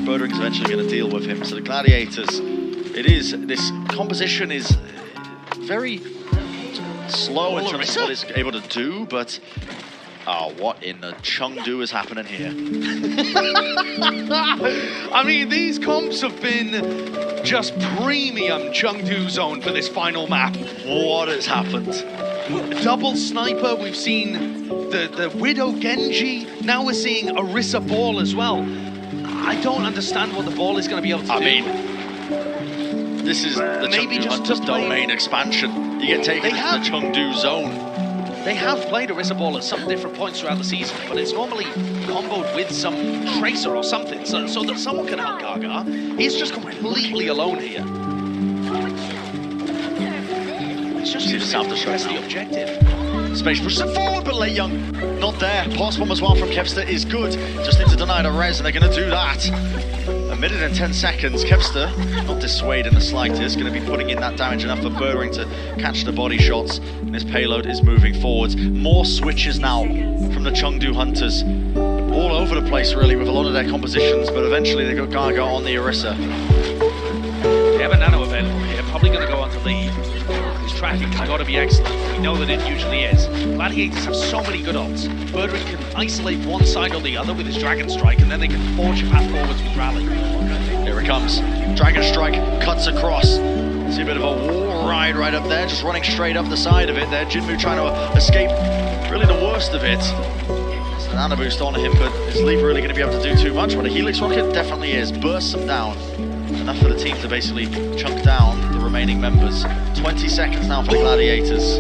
Birdring's eventually going to deal with him. So the Gladiators, this composition is very slow in terms of what it's able to do, but what in the Chengdu is happening here? I mean, these comps have been just premium Chengdu zone for this final map. What has happened? Double sniper, we've seen the Widow Genji, now we're seeing Orisa Ball as well. I don't understand what the Ball is going to be able to do. I mean, this is the maybe Chengdu just Hunters to play domain expansion. You get taken into the Chengdu zone. They have played Orisa Ball at some different points throughout the season, but it's normally comboed with some Tracer or something, so that someone can help Gaga. He's just completely alone here. It's just using to press the objective. Space pushes it forward, but Lei Young not there. Pulse bomb as well from Kevster is good. Just need to deny the res, and they're going to do that. A minute and 10 seconds. Kevster not dissuade in the slightest. Going to be putting in that damage enough for Birdring to catch the body shots. And his payload is moving forwards. More switches now from the Chengdu Hunters. All over the place, really, with a lot of their compositions. But eventually they got Gaga on the Orisa. They have a Nano available here. Probably going to go on to lead. His tracking has got to be excellent. We know that it usually is. Gladiators have so many good ults. Birdring can isolate one side or the other with his Dragon Strike, and then they can forge a path forwards with Rally. Here it comes. Dragon Strike cuts across. See a bit of a war ride right up there, just running straight up the side of it there. Jinmu trying to escape really the worst of it. There's an Nano boost on him, but is Leaf really going to be able to do too much? But a Helix Rocket definitely is. Bursts them down. Enough for the team to basically chunk down the remaining members. 20 seconds now for the Gladiators.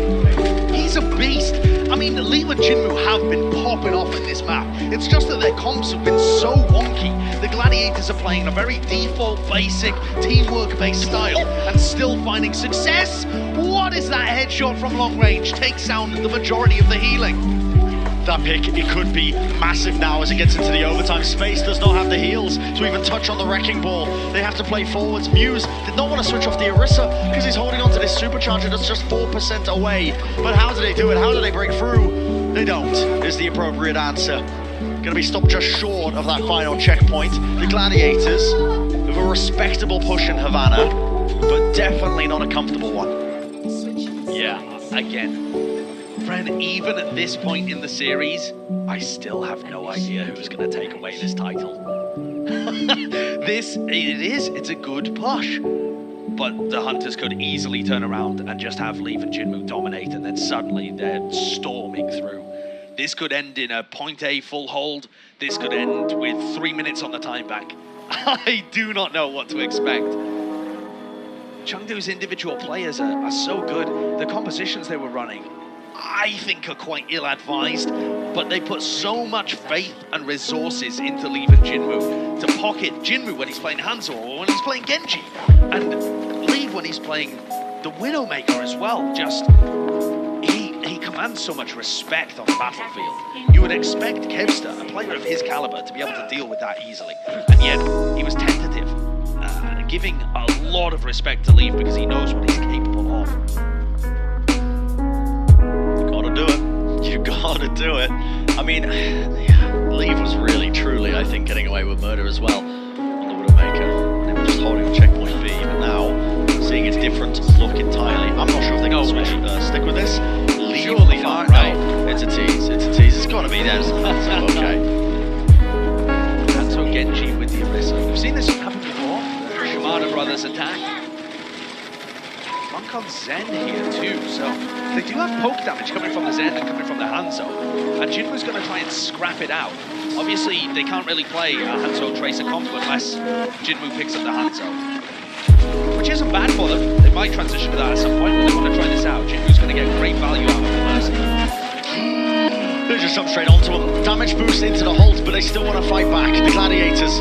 He's a beast. I mean, Leaf and Jinmu have been popping off in this map. It's just that their comps have been so wonky. The Gladiators are playing a very default, basic, teamwork-based style and still finding success. What is that headshot from long range? Takes down the majority of the healing. That pick, it could be massive now as it gets into the overtime. Space does not have the heals to even touch on the Wrecking Ball. They have to play forwards. Muse did not want to switch off the Orisa because he's holding on to this supercharger that's just 4% away. But how do they do it? How do they break through? They don't, is the appropriate answer. Going to be stopped just short of that final checkpoint. The Gladiators with a respectable push in Havana, but definitely not a comfortable one. Yeah, again. Friend, even at this point in the series, I still have no idea who's going to take away this title. It's a good push. But the Hunters could easily turn around and just have Leaf and Jinmu dominate, and then suddenly they're storming through. This could end in a point A full hold. This could end with 3 minutes on the time back. I do not know what to expect. Chengdu's individual players are so good. The compositions they were running, I think, are quite ill-advised, but they put so much faith and resources into Leave and Jinwoo to pocket Jinwoo when he's playing Hanzo or when he's playing Genji, and Leave when he's playing the Widowmaker as well. Just, he commands so much respect on the battlefield. You would expect Kevster, a player of his caliber, to be able to deal with that easily, and yet he was tentative, giving a lot of respect to Leave because he knows what he's capable of. You gotta do it. I mean, Leave was really, truly, I think, getting away with murder as well on the Widowmaker. And they were just holding checkpoint B, but now seeing a different look entirely. I'm not sure if they're gonna stick with this. Leave surely not, right? No, it's a tease. It's a tease. It's gotta be there. So okay. Hanzo Genji with the Orisa. We've seen this happen before. Shimada brothers attack. Monk on Zen here too, so they do have poke damage coming from the Zen and coming from the Hanzo. And Jinwoo's going to try and scrap it out. Obviously, they can't really play a Hanzo Tracer combo unless Jinwoo picks up the Hanzo. Which isn't bad for them. They might transition to that at some point, but they want to try this out. Jinwoo's going to get great value out of the Mercy. They just jump straight onto them. Damage boost into the hold, but they still want to fight back. The Gladiators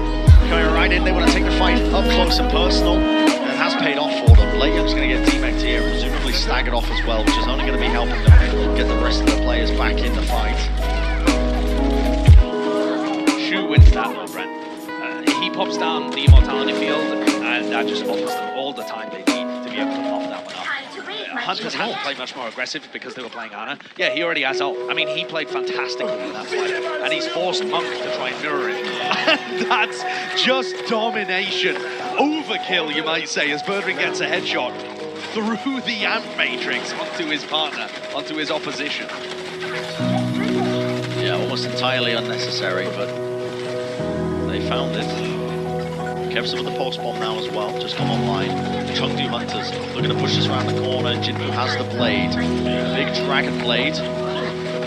coming right in. They want to take the fight up close and personal. It has paid off for them. Layham's going to get teammates here, presumably staggered off as well, which is only going to be helping them get the rest of the players back in the fight. Shu wins that though, Brent. He pops down the Immortality field, and that just offers them all the time they need to be able to pop that one up. Hunters hadn't played much more aggressive because they were playing Ana. Yeah, he already has ult. I mean, he played fantastically in that fight, and he's forced Monk to try and mirror it. And that's just domination. Overkill, you might say, as Birdring gets a headshot through the amp matrix onto his partner, onto his opposition. Yeah, almost entirely unnecessary, but they found it. Kevster with the pulse bomb now as well, just come online. Chengdu Hunters looking to push this around the corner. Jinwoo has the blade, big dragon blade.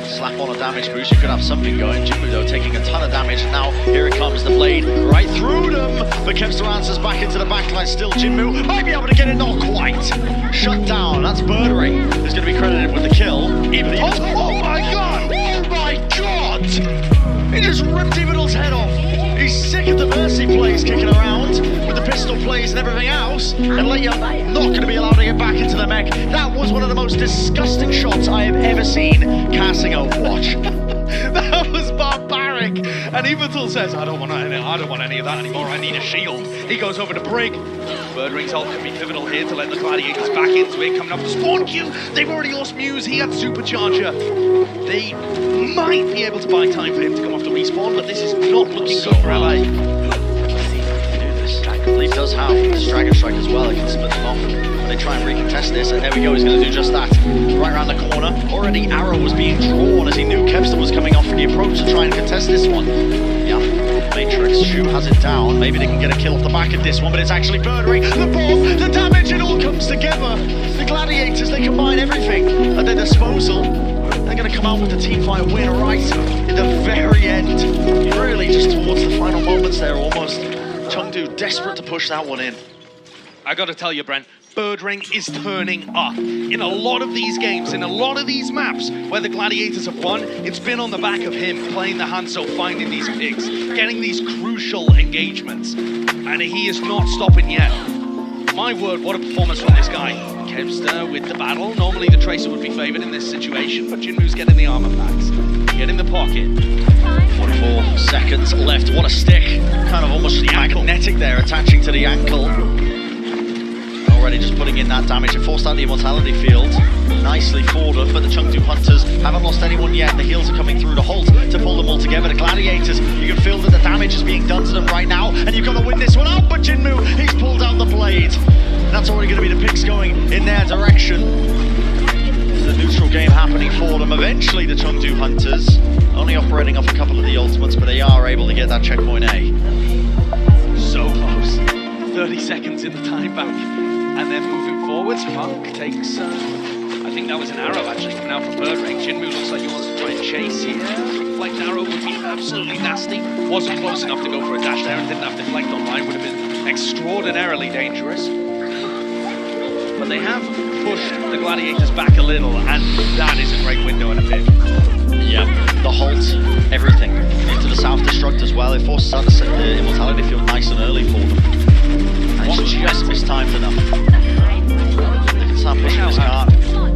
Slap on a damage boost, you could have something going. Jinwoo though taking a ton of damage, and now here it comes, the blade right through them. But Kevster answers back into the backline still. Jinwoo might be able to get it, not quite. Shut down, that's Birdring, who's going to be credited with the kill. Oh my god! Oh my god! He just ripped Evadul's head off. He's sick of the Mercy plays kicking around with the pistol plays and everything else. And Layup not going to be allowed to get back into the mech. That was one of the most disgusting shots I have ever seen casting Overwatch. That was barbaric. And Evadul says, I don't want any of that anymore. I need a shield. He goes over to Brig. Birdring's ult can be pivotal here to let the Gladiators back into it. Coming up the spawn queue. They've already lost Muse. He had Supercharger. They might be able to buy time for him to come off the respawn, but this is not looking good for LA. Leaf does have this Dragon Strike as well. He can split them off when they try and recontest this, and there we go, he's going to do just that. Right around the corner, already arrow was being drawn as he knew Kevster was coming off for the approach to try and contest this one. Yeah, Matrix, Shu has it down. Maybe they can get a kill off the back of this one, but it's actually Birdring. The bomb, the damage, it all comes together. The Gladiators, they combine everything at their disposal. They're going to come out with the teamfight win right in the very end. Really just towards the final moments there almost. Chengdu desperate to push that one in. I got to tell you, Brent, Birdring is turning up. In a lot of these games, in a lot of these maps where the Gladiators have won, it's been on the back of him playing the Hanzo, finding these picks, getting these crucial engagements. And he is not stopping yet. My word, what a performance from this guy. Kevster with the battle. Normally the Tracer would be favoured in this situation, but Jinwoo's getting the armor packs. Get in the pocket. 44 seconds left. What a stick. Kind of almost magnetic there, attaching to the ankle. Already just putting in that damage. It forced out the Immortality field. Nicely for them, but the Chengdu Hunters haven't lost anyone yet. The heals are coming through to Holt to pull them all together. The Gladiators, you can feel that the damage is being done to them right now, and you've got to win this one out, but Jinwoo, he's pulled out the blade. That's already going to be the picks going in their direction. The neutral game happening for them. Eventually the Chengdu Hunters, only operating off a couple of the ultimates, but they are able to get that checkpoint A. So close. 30 seconds in the time bank. And then moving forwards, Monk takes, I think that was an arrow actually coming out from Birdring. Jinwoo looks like he wants to try and chase here. Deflect arrow would be absolutely nasty. Wasn't close enough to go for a dash there and didn't have deflect online. Would have been extraordinarily dangerous. but they have pushed the Gladiators back a little, and that is a great window and a pick. Yeah, the halt, everything. Into the self-destruct as well. It forces out the Immortality field nice and early for them. And it's just mistimed enough. They can start pushing this cart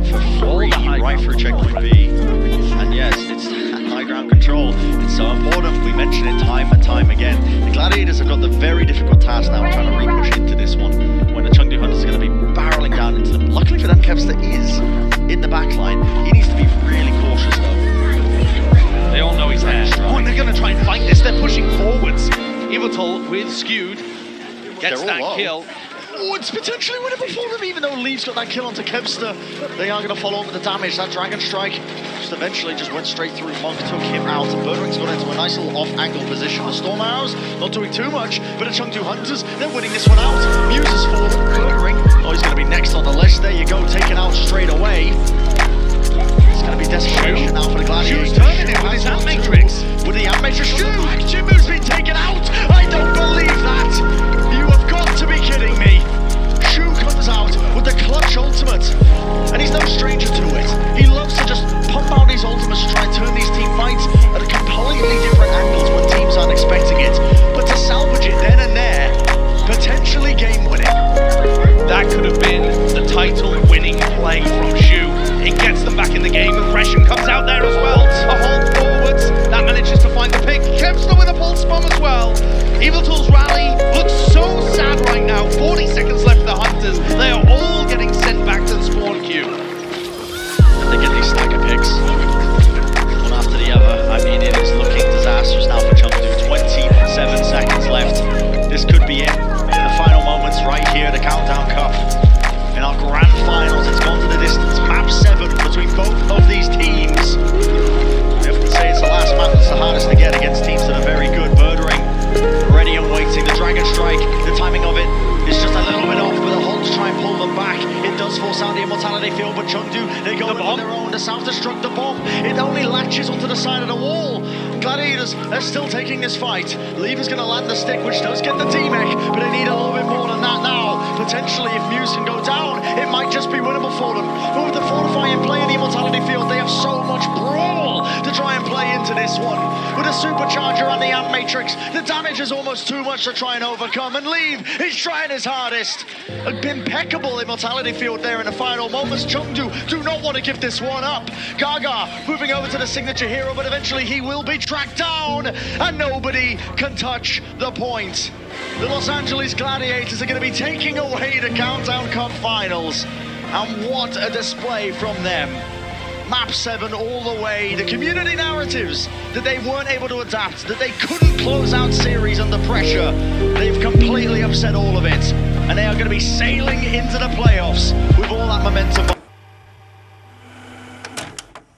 for free right through checkpoint B. And yes, it's high ground control. It's so important. We mention it time and time again. The Gladiators have got the very difficult task now of trying to re-push into this one, when the Chengdu Hunters are going to be barreling down into them. Luckily for them, Kevster is in the back line. He needs to be really cautious though. They all know he's there. Oh, and they're going to try and fight this. They're pushing forwards. Evital with Skewed gets They're that all low. kill. Oh, it's potentially winnable for them, even though Lee's got that kill onto Kevster. They are going to follow up with the damage. That Dragon Strike just eventually just went straight through. Monk took him out, and Birdwing's got into a nice little off-angle position. The Storm Arrows not doing too much, but the Chengdu Hunters, they're winning this one out. Muse has fallen. Birdwing, oh, he's going to be next on the list. There you go, taken out straight away. It's going to be desperation now for the Gladiators. Shu's turning it with his Ant Matrix. With the Ant Matrix, Shu! Jimu's been taken out! I don't believe that! You have got to be kidding me! Shu comes out with the clutch ultimate, and he's no stranger to it. He loves to just pump out his ultimates to try and turn these team fights at a completely different angles when teams aren't expecting it. But to salvage it then and there, potentially game-winning. That could have been the title-winning play from Shu. It gets them back in the game. Aggression comes out there as well. A hold forwards. That manages to find the pick. Kevster with a pulse bomb as well. Eviltool's rally looks so sad right now. 40 seconds left for the Hunters. They are all getting sent back to the spawn queue. And they get these stagger picks, one after the other. I mean, it is looking disastrous now for Chengdu. 27 seconds left. This could be it. In the final moments right here, the Countdown Cup. In our grand finals, it's gone to the distance. Map 7 between both of these teams. We often say it's the last map that's the hardest to get against teams that are very good. Birdring, ready and waiting. The Dragon Strike, the timing of it is just a little bit off, but the Hulks try and pull them back. It does force out the Immortality field, but Chengdu, they go on their own. The self-destruct, the bomb, it only latches onto the side of the wall. Gladiators, they're still taking this fight. Lever's going to land the stick, which does get the D-Mech, but they need a little bit more than that now. Potentially, if Muse can go down, it might just be winnable for them. But with the fortifying play in the Immortality field, they have so much brawl to try and play into this one. With a Supercharger and the Ant Matrix, the damage is almost too much to try and overcome, and Leave is trying his hardest. An impeccable Immortality field there in the final moments. Chengdu do not want to give this one up. Gaga moving over to the signature hero, but eventually he will be tracked down, and nobody can touch the point. The Los Angeles Gladiators are going to be taking away the Countdown Cup Finals, and what a display from them. Map 7 all the way, the community narratives that they weren't able to adapt, that they couldn't close out series under pressure, they've completely upset all of it, and they are going to be sailing into the playoffs with all that momentum.